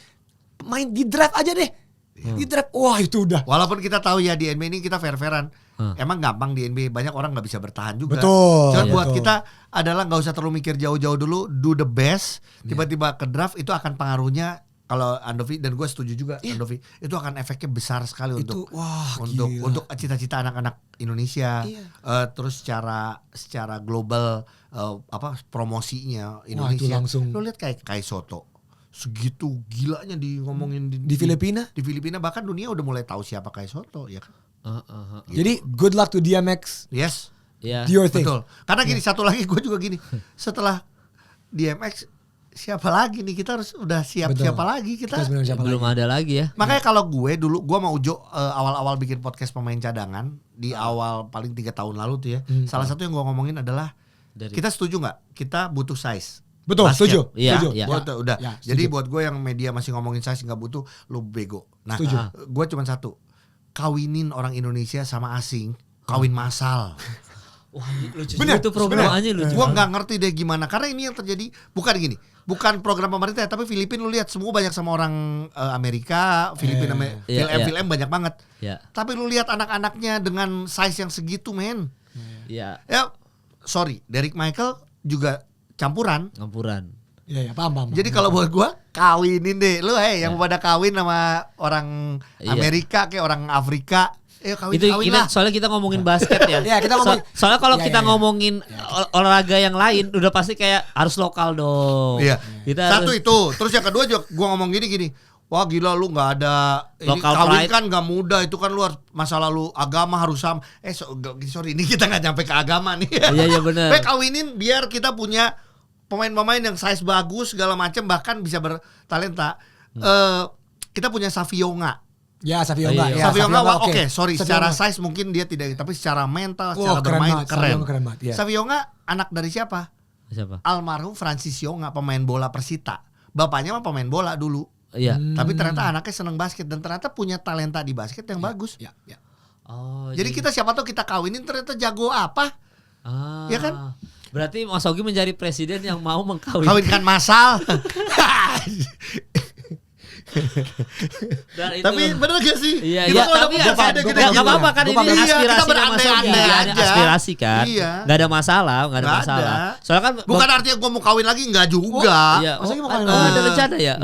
main di draft aja deh. Di draft. Wah, itu udah. Walaupun kita tahu ya di NBA ini kita fair-fairan. Emang gampang di NBA, banyak orang nggak bisa bertahan juga. Betul, Cuman iya. buat Betul. kita adalah nggak usah terlalu mikir jauh-jauh dulu, do the best. Tiba-tiba ke draft itu akan pengaruhnya, kalau Andovi dan gue setuju juga Andovi, itu akan efeknya besar sekali Itu, wah, untuk gila. untuk cita-cita anak-anak Indonesia. Iya. Terus secara global promosinya Indonesia. itu langsung. Lo lihat kayak Soto. Segitu gilanya di ngomongin Di Filipina. Di Filipina bahkan dunia udah mulai tahu siapa Kai Soto ya kan. Jadi good luck to DMX. Yes. Iya. Do your thing. Betul. Karena gini satu lagi gue juga gini. Setelah DMX siapa lagi nih, kita harus udah siap Betul. siapa lagi kita. Kita sebenarnya siapa Belum lagi? ada lagi ya. Makanya kalau gue mau Ujo awal-awal bikin podcast pemain cadangan di awal paling 3 tahun lalu tuh ya. Salah satu yang gue ngomongin adalah Dari- kita setuju nggak? Kita butuh size. Betul, Basket. setuju. Iya, setuju. iya. Gua udah. Ya, Jadi setuju. buat gue yang media masih ngomongin size nggak butuh, lu bego. Nah, Setuju. gue cuma satu. Kawinin orang Indonesia sama asing, kawin massal. Wah, lucu Bener, juga tuh programnya lucu. Gue nggak ngerti deh gimana, karena ini yang terjadi bukan gini, bukan program pemerintah, tapi Filipina lu lihat semua banyak sama orang Amerika, Filipina, Iya, iya. film banyak banget. Ya. Tapi lu lihat anak-anaknya dengan size yang segitu, men. Ya. Ya Derrick Michael juga campuran. Iya, paham. Jadi kalau buat gua kawinin deh lu yang pada kawin sama orang Amerika kayak orang Afrika. Kawin lah. Soalnya kita ngomongin basket ya. Iya, kita ngomongin. Soalnya kalau kita ngomongin olahraga yang lain udah pasti kayak harus lokal dong. Iya. Satu harus... itu. Terus yang kedua juga gua ngomong gini. Wah gila lu nggak ada ini kawin kan nggak mudah, itu kan lu harus masa lalu agama harus sama. Sorry ini kita nggak nyampe ke agama nih. Iya benar. Kawinin biar kita punya pemain-pemain yang size bagus segala macam bahkan bisa bertalenta. Kita punya Savionga. Ya Savionga. Savionga oke. Sorry secara size mungkin dia tidak, tapi secara mental, secara bermain keren. Savionga anak dari siapa? Almarhum Francis Yonga, pemain bola Persita. Bapaknya mah pemain bola dulu. Iya. Tapi ternyata anaknya seneng basket dan ternyata punya talenta di basket yang bagus. Iya. Jadi kita siapa tahu kita kawinin ternyata jago apa? Ya kan? Berarti Mas Ogi menjadi presiden yang mau kawinkan massal. Tapi bener gak sih? Iya, tapi gak apa-apa kan ini aspirasinya Mas Ogi. Aspirasi kan. Gak ada masalah. Soalnya kan bukan artinya gue mau kawin lagi, enggak juga. Maksudnya mau kawin lagi. Ada rencana ya?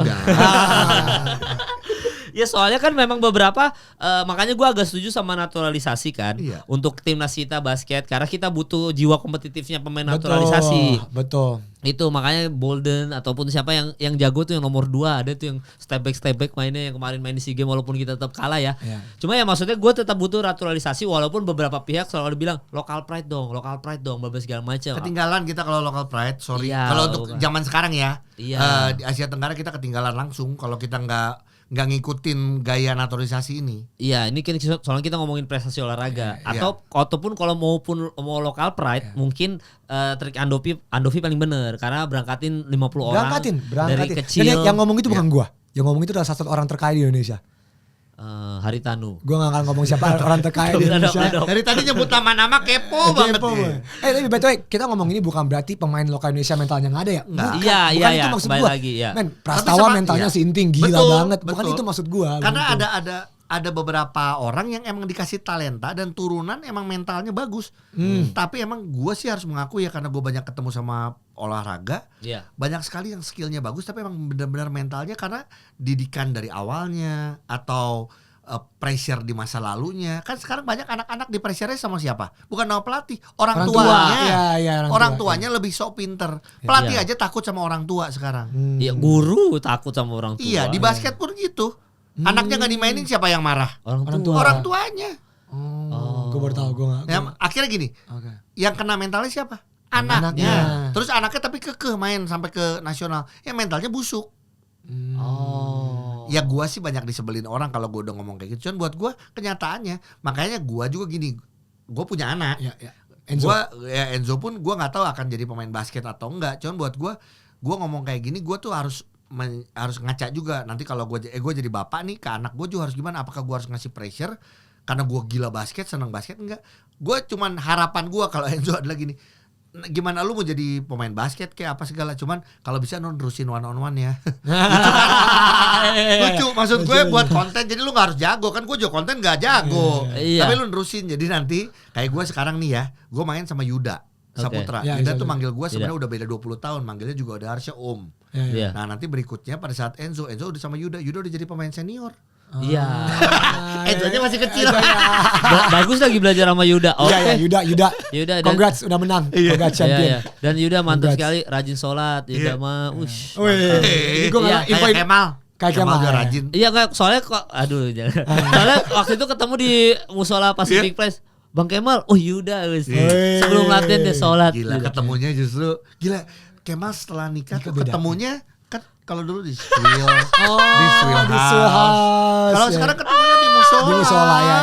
Ya soalnya kan memang beberapa makanya gue agak setuju sama naturalisasi kan untuk timnas kita basket karena kita butuh jiwa kompetitifnya pemain naturalisasi. Betul. Itu makanya Bolden ataupun siapa yang jago tuh yang nomor 2 ada tuh yang step back mainnya yang kemarin main di SEA Games walaupun kita tetap kalah ya. Cuma ya maksudnya gue tetap butuh naturalisasi walaupun beberapa pihak selalu bilang local pride dong, berbagai segala macam. Ketinggalan kita kalau local pride, sorry. Kalau untuk zaman sekarang ya, di Asia Tenggara kita ketinggalan langsung kalau kita nggak ngikutin gaya naturalisasi ini. Iya, ini kan soalnya kita ngomongin prestasi olahraga ataupun kalau mau local pride mungkin trik Andovi paling bener karena berangkatin 50 orang dari kecil. Dan yang ngomong itu bukan gua. Yang ngomong itu adalah salah satu orang terkaya di Indonesia. Haritanu. Gue gak akan ngomong siapa orang terkaya di Indonesia. Dari tadi nyebut nama-nama kepo banget. Tapi betul kita ngomong ini bukan berarti pemain lokal Indonesia mentalnya gak ada ya. Iya. Itu maksud gue. Men, Prastawa mentalnya sinting gila banget. Bukan itu maksud gue. Karena ada beberapa orang yang emang dikasih talenta dan turunan emang mentalnya bagus. Tapi emang gue sih harus mengaku ya karena gue banyak ketemu sama olahraga. Banyak sekali yang skillnya bagus tapi emang benar-benar mentalnya karena didikan dari awalnya atau pressure di masa lalunya. Kan sekarang banyak anak-anak di pressure-nya sama siapa? Bukan sama pelatih, orang tuanya. Orang tuanya lebih sok pinter. Pelatih aja takut sama orang tua sekarang. Iya, guru takut sama orang tua. Iya, di basket pun gitu. Anaknya nggak dimainin siapa yang marah? Orang tuanya. Gue baru tahu, gue nggak. Akhirnya gini, yang kena mentalnya siapa? Anaknya. Terus anaknya tapi kekeh main sampai ke nasional. Ya mentalnya busuk. Ya gue sih banyak disebelin orang kalau gue udah ngomong kayak gitu. Cuman buat gue kenyataannya, makanya gue juga gini, gue punya anak. Enzo pun gue nggak tahu akan jadi pemain basket atau enggak. Cuman buat gue ngomong kayak gini, gue tuh harus ngaca juga nanti kalau gue jadi bapak nih ke anak gue juga harus gimana, apakah gue harus ngasih pressure karena gue gila basket, seneng basket, enggak. Gue cuman harapan gue kalau Enzo adalah gini, gimana lu mau jadi pemain basket kayak apa segala, cuman kalau bisa nerusin one on one ya. Lucu maksud gue buat konten, jadi lu gak harus jago kan, gue juga konten gak jago, tapi lu nerusin jadi nanti kayak gue sekarang nih ya, gue main sama Yuda Saputra. Yuda tuh manggil gue sebenarnya udah beda 20 tahun, manggilnya juga udah harusnya Om. Nah nanti berikutnya pada saat Enzo udah sama Yuda udah jadi pemain senior. Iya. Enzo-nya masih kecil. Bagus lagi belajar sama Yuda. Iya, Yuda. Congrats udah menang. Congrats champion. Dan Yuda mantap sekali, rajin sholat. Yuda mah Ini gue kayak Kemal juga rajin. Iya kayak soalnya kok jangan. Soalnya waktu itu ketemu di musola Pacific Place. Bang Kemal, Yuda sebelum latihan dia sholat. Gila ketemunya justru gila. Kemal setelah nikah tuh ketemunya kan kalau dulu di Swill, di Swill House. Kalau sekarang ketemunya di musola. Di musola ya.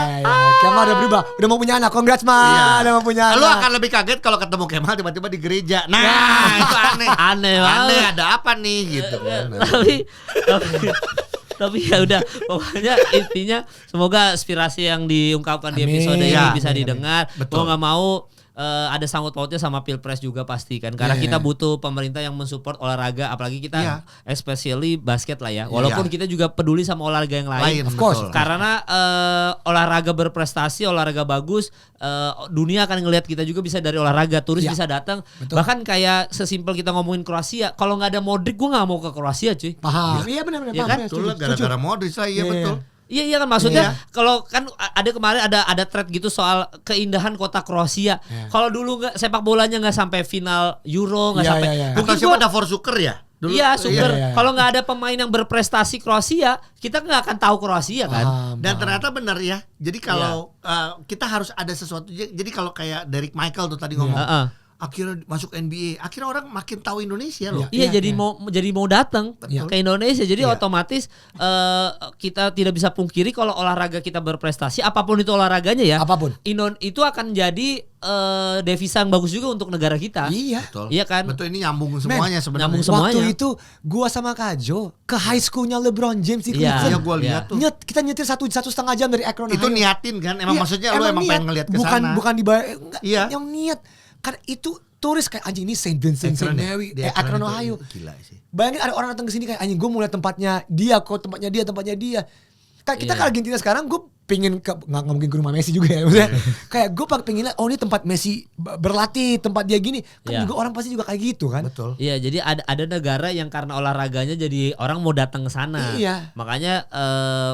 Kemal udah berubah, udah mau punya anak. Congrats udah mau punya anak. Lu akan lebih kaget kalau ketemu Kemal tiba-tiba di gereja. Nah, itu aneh. Aneh ada apa nih gitu kan. Tapi ya udah, pokoknya intinya semoga aspirasi yang diungkapkan di episode ini bisa didengar. Gue nggak mau ada sangkut pautnya sama Pilpres juga pasti kan. Karena kita butuh pemerintah yang mensupport olahraga, apalagi kita especially basket lah ya. Walaupun kita juga peduli sama olahraga yang lain. Of course. Karena olahraga berprestasi, olahraga bagus, dunia akan ngelihat kita juga bisa dari olahraga. Turis bisa datang. Bahkan kayak sesimpel kita ngomongin Kroasia, kalau nggak ada Modric gue nggak mau ke Kroasia cuy. Paham. Iya benar-benar. Ya kan? Betul lah, gara-gara Modric lah, iya betul. Iya kan maksudnya kalau kan ada kemarin ada thread gitu soal keindahan kota Kroasia. Kalau dulu nggak sepak bolanya nggak sampai final Euro nggak sampai. Bukan siapa Davor Suker ya? Dulu, Suker. Kalau nggak ada pemain yang berprestasi Kroasia, kita nggak akan tahu Kroasia kan. Dan ternyata benar ya. Jadi kalau kita harus ada sesuatu. Jadi kalau kayak Derek Michael tuh tadi ngomong. Akhirnya masuk NBA, akhirnya orang makin tahu Indonesia loh. Iya, jadi mau datang ke Indonesia. Jadi otomatis kita tidak bisa pungkiri kalau olahraga kita berprestasi, apapun itu olahraganya ya. Apapun. Itu akan jadi devisa yang bagus juga untuk negara kita. Iya. Betul. Iya kan? Betul, ini nyambung semuanya sebenarnya. Nyambung semuanya. Waktu itu gua sama Kajo ke high schoolnya LeBron James di Cleveland. Iya, gua lihat tuh. Kita nyetir 1,5 jam dari Akron. Itu niatin kan? Emang maksudnya lu emang pengen ngeliat ke sana. Bukan dibayar. Yang niat. Karena itu turis kayak anjing ini Saint Vincent, Saint Mary, Akron Ohio. Gila sih. Bayangin ada orang datang ke sini kayak anjing gue mau lihat tempatnya dia. Kayak kita ke Argentina sekarang gue pengen nggak mungkin ke rumah Messi juga ya maksudnya. Kayak gue pengen lihat ini tempat Messi berlatih, tempat dia gini. Kan juga orang pasti juga kayak gitu kan. Betul. Iya, jadi ada negara yang karena olahraganya jadi orang mau datang ke sana. Iya. Makanya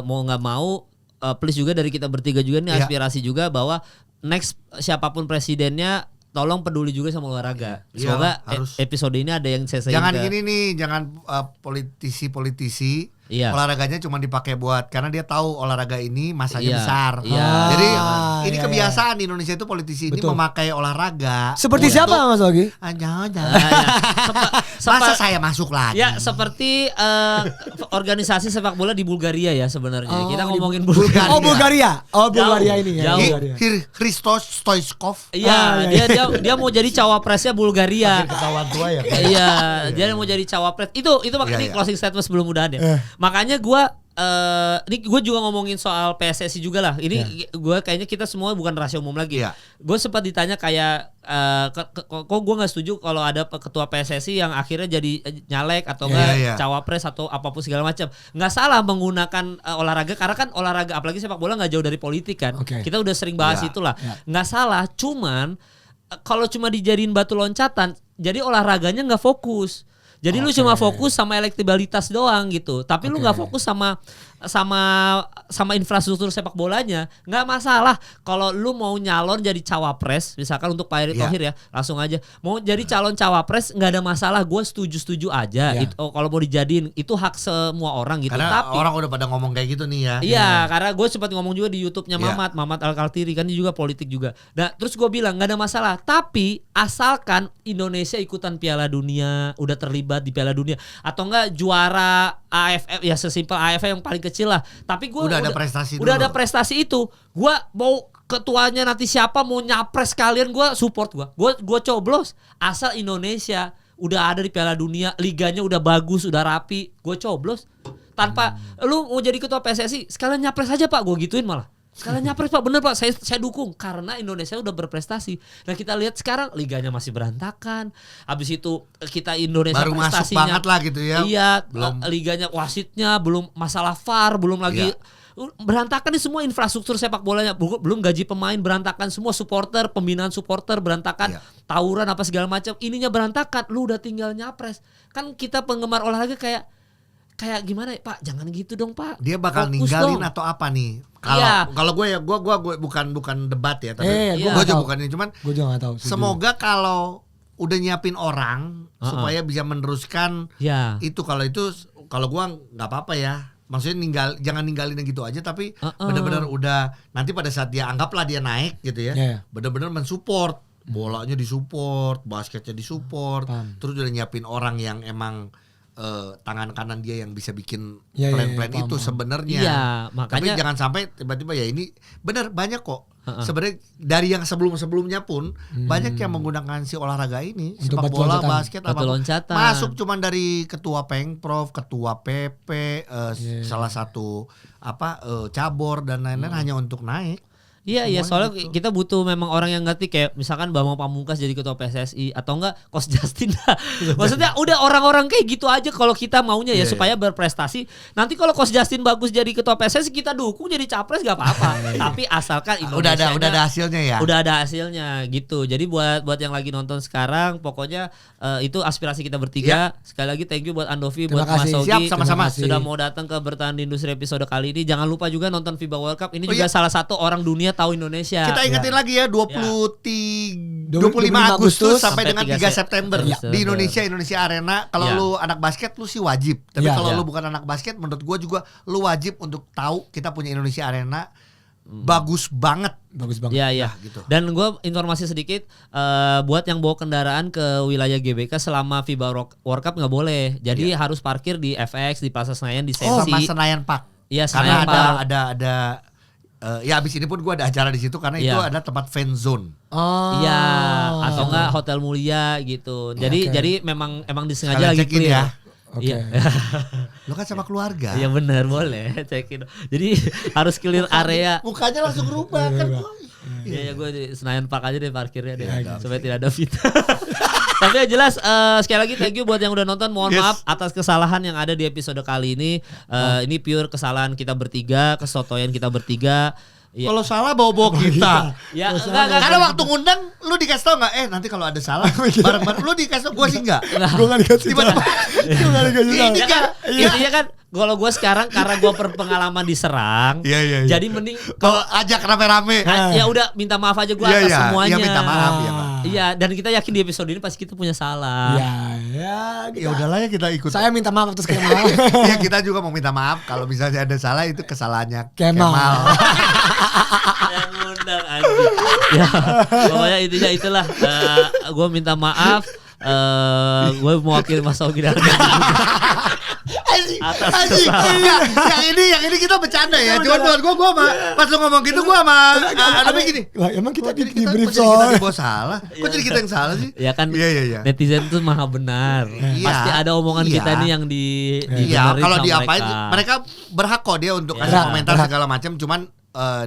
mau nggak mau please juga dari kita bertiga juga nih aspirasi juga bahwa next siapapun presidennya tolong peduli juga sama olahraga. Semoga episode ini ada yang saya jangan gini nih, jangan politisi olahraganya cuma dipakai buat karena dia tahu olahraga ini masanya besar. Jadi ini kebiasaan di Indonesia itu politisi ini memakai olahraga. Seperti siapa Mas Ogi? Masa saya masuk lagi? Ya seperti organisasi sepak bola di Bulgaria ya sebenarnya. Kita ngomongin Bulgaria. Bulgaria ini ya. Hristos Stoichkov. Iya, dia mau jadi cawapresnya Bulgaria. Ketahuan tua ya. Iya, dia mau jadi cawapres. Itu makanya closing statement sebelum udahan ya. Makanya ini gue juga ngomongin soal PSSI juga lah. Ini gue kayaknya kita semua bukan rahasia umum lagi. Gue sempat ditanya kayak kok gue nggak setuju kalau ada ketua PSSI yang akhirnya jadi nyalek atau enggak cawapres atau apapun segala macam. Nggak salah menggunakan olahraga karena kan olahraga apalagi sepak bola nggak jauh dari politik kan. Kita udah sering bahas itulah. Nggak salah, cuman kalau cuma dijadiin batu loncatan, jadi olahraganya nggak fokus. Jadi lu cuma fokus sama elektabilitas doang gitu. Tapi lu nggak fokus sama infrastruktur sepak bolanya. Nggak masalah kalau lu mau nyalon jadi cawapres, misalkan untuk Pak Erick Thohir ya, langsung aja. Mau jadi calon cawapres nggak ada masalah. Gue setuju aja. Kalau mau dijadiin itu hak semua orang gitu. Karena tapi orang udah pada ngomong kayak gitu nih ya. Iya, karena gue sempat ngomong juga di YouTube-nya Mamat Al-Kaltiri kan dia juga politik juga. Nah, terus gue bilang nggak ada masalah. Tapi asalkan Indonesia ikutan Piala Dunia, udah terlibat di Piala Dunia atau enggak juara AFF ya sesimpel AFF yang paling kecil lah. Tapi gue udah ada prestasi ada prestasi itu. Gue mau ketuanya nanti siapa mau nyapres kalian gue support gue coblos asal Indonesia udah ada di Piala Dunia, liganya udah bagus, udah rapi, gue coblos. Tanpa lu mau jadi ketua PSSI sekalian nyapres aja Pak, gue gituin malah. Sekalian nyapres Pak, bener Pak, saya dukung karena Indonesia udah berprestasi. Nah kita lihat sekarang liganya masih berantakan. Habis itu kita Indonesia baru prestasinya masuk banget lah gitu ya. Iya, liganya wasitnya belum masalah VAR, belum lagi berantakan nih semua infrastruktur sepak bolanya, belum gaji pemain berantakan, semua supporter, pembinaan supporter berantakan, tawuran apa segala macam, ininya berantakan. Lu udah tinggal nyapres. Kan kita penggemar olahraga kayak gimana ya Pak? Jangan gitu dong Pak. Dia bakal fokus ninggalin dong. Atau apa nih? Kalau gue bukan debat ya, tapi gue juga bukan ini, cuman gue juga nggak tahu. Semoga kalau udah nyiapin orang supaya bisa meneruskan itu, kalau gue nggak apa-apa ya. Maksudnya jangan ninggalin gitu aja, tapi benar-benar udah nanti pada saat dia anggaplah dia naik gitu ya, benar-benar mensupport, bolanya disupport, basketnya disupport, terus udah nyiapin orang yang emang tangan kanan dia yang bisa bikin plan-plan itu sebenarnya. Iya, makanya. Tapi jangan sampai tiba-tiba ya ini benar banyak kok. Sebenarnya dari yang sebelum-sebelumnya pun banyak yang menggunakan si olahraga ini, sepak bola, basket, masuk cuman dari ketua Pengprov, ketua PP, salah satu cabur dan lain-lain hanya untuk naik. Iya, soalnya kita butuh memang orang yang ngerti, kayak misalkan Bambang Pamungkas jadi ketua PSSI atau enggak Coach Justin. Maksudnya udah orang-orang kayak gitu aja kalau kita maunya ya, supaya berprestasi. Nanti kalau Coach Justin bagus jadi ketua PSSI, kita dukung jadi capres gak apa-apa. Tapi asalkan Indonesia udah ada hasilnya ya. Udah ada hasilnya gitu. Jadi buat yang lagi nonton sekarang, pokoknya itu aspirasi kita bertiga. Sekali lagi thank you buat Andovi, buat Mas Sogi. Siap, sama-sama. Sudah mau datang ke Bertahan di Industri episode kali ini. Jangan lupa juga nonton FIBA World Cup. Ini juga salah satu orang dunia tahu Indonesia. Kita ingetin lagi ya, 25 Agustus sampai dengan 3 September di Indonesia Arena. Kalau lu anak basket lu sih wajib. Tapi kalau lu bukan anak basket, menurut gua juga lu wajib untuk tahu kita punya Indonesia Arena. Bagus banget. Iya. Gitu. Dan gue informasi sedikit, buat yang bawa kendaraan ke wilayah GBK selama FIBA World Cup nggak boleh. Jadi harus parkir di FX, di Plaza Senayan, di Sensi. Sama Senayan Park. Iya, karena Senayan Park. ada ya abis ini pun gue ada acara di situ karena itu ada tempat fan zone. Iya, atau enggak Hotel Mulia gitu. Jadi emang disengaja lagi clear ya. Iya. Lo kan sama keluarga. Iya benar, boleh cekin. Jadi harus clear area. Mukanya langsung berubah kan. Iya, gue di Senayan Park aja deh parkirnya deh, supaya tidak ada fitnah. Tapi yang jelas sekali lagi thank you buat yang udah nonton. Mohon maaf atas kesalahan yang ada di episode kali ini. Ini pure kesalahan kita bertiga, kesotoyan kita bertiga. Ya. Kalau salah bawa-bawa kita. Ya, enggak. Karena waktu ngundang lu dikasih tau enggak? Nanti kalau ada salah bareng-bareng lu dikasih tau, gua sih enggak. Gua enggak dikasih tahu. Gua enggak dikasih tahu. Intinya kan kalau gue sekarang karena gue berpengalaman diserang, jadi mending kalau ajak rame-rame, ya udah minta maaf aja gue atas semuanya. Iya, minta maaf ya, Pak. Iya, dan kita yakin di episode ini pasti kita punya salah. Ya udahlah ya, kita ikut. Saya minta maaf atas Kemal. Ya kita juga mau minta maaf kalau misalnya ada salah, itu kesalahannya Kemal. Yang ngundang anjing. Ya, pokoknya intinya itulah. Gue minta maaf. Gue mewakili Mas Sogi dan atas yang ini kita bercanda ya. Cuman buat gue pas lu ngomong gitu gue sama tapi gini. Lah emang kita di brief soal. Kita salah. Kok jadi kita yang salah sih? Ya kan netizen tuh maha benar. Pasti ada omongan kita nih yang di iya, kalau diapain mereka berhak kok dia untuk kasih komentar segala macam, cuman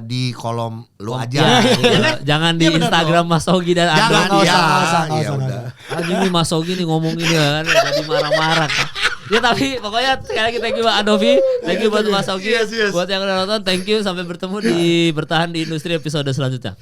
di kolom lu aja. Jangan di Instagram Mas Sogi dan Ando. Jangan ya udah. Ini Mas Sogi nih ngomong ini kan jadi marah-marah kan. Ya tapi pokoknya sekali lagi thank you Pak Andovi, thank you buat Mas Sogi, buat yang udah nonton, thank you, sampai bertemu di Bertahan di Industri episode selanjutnya.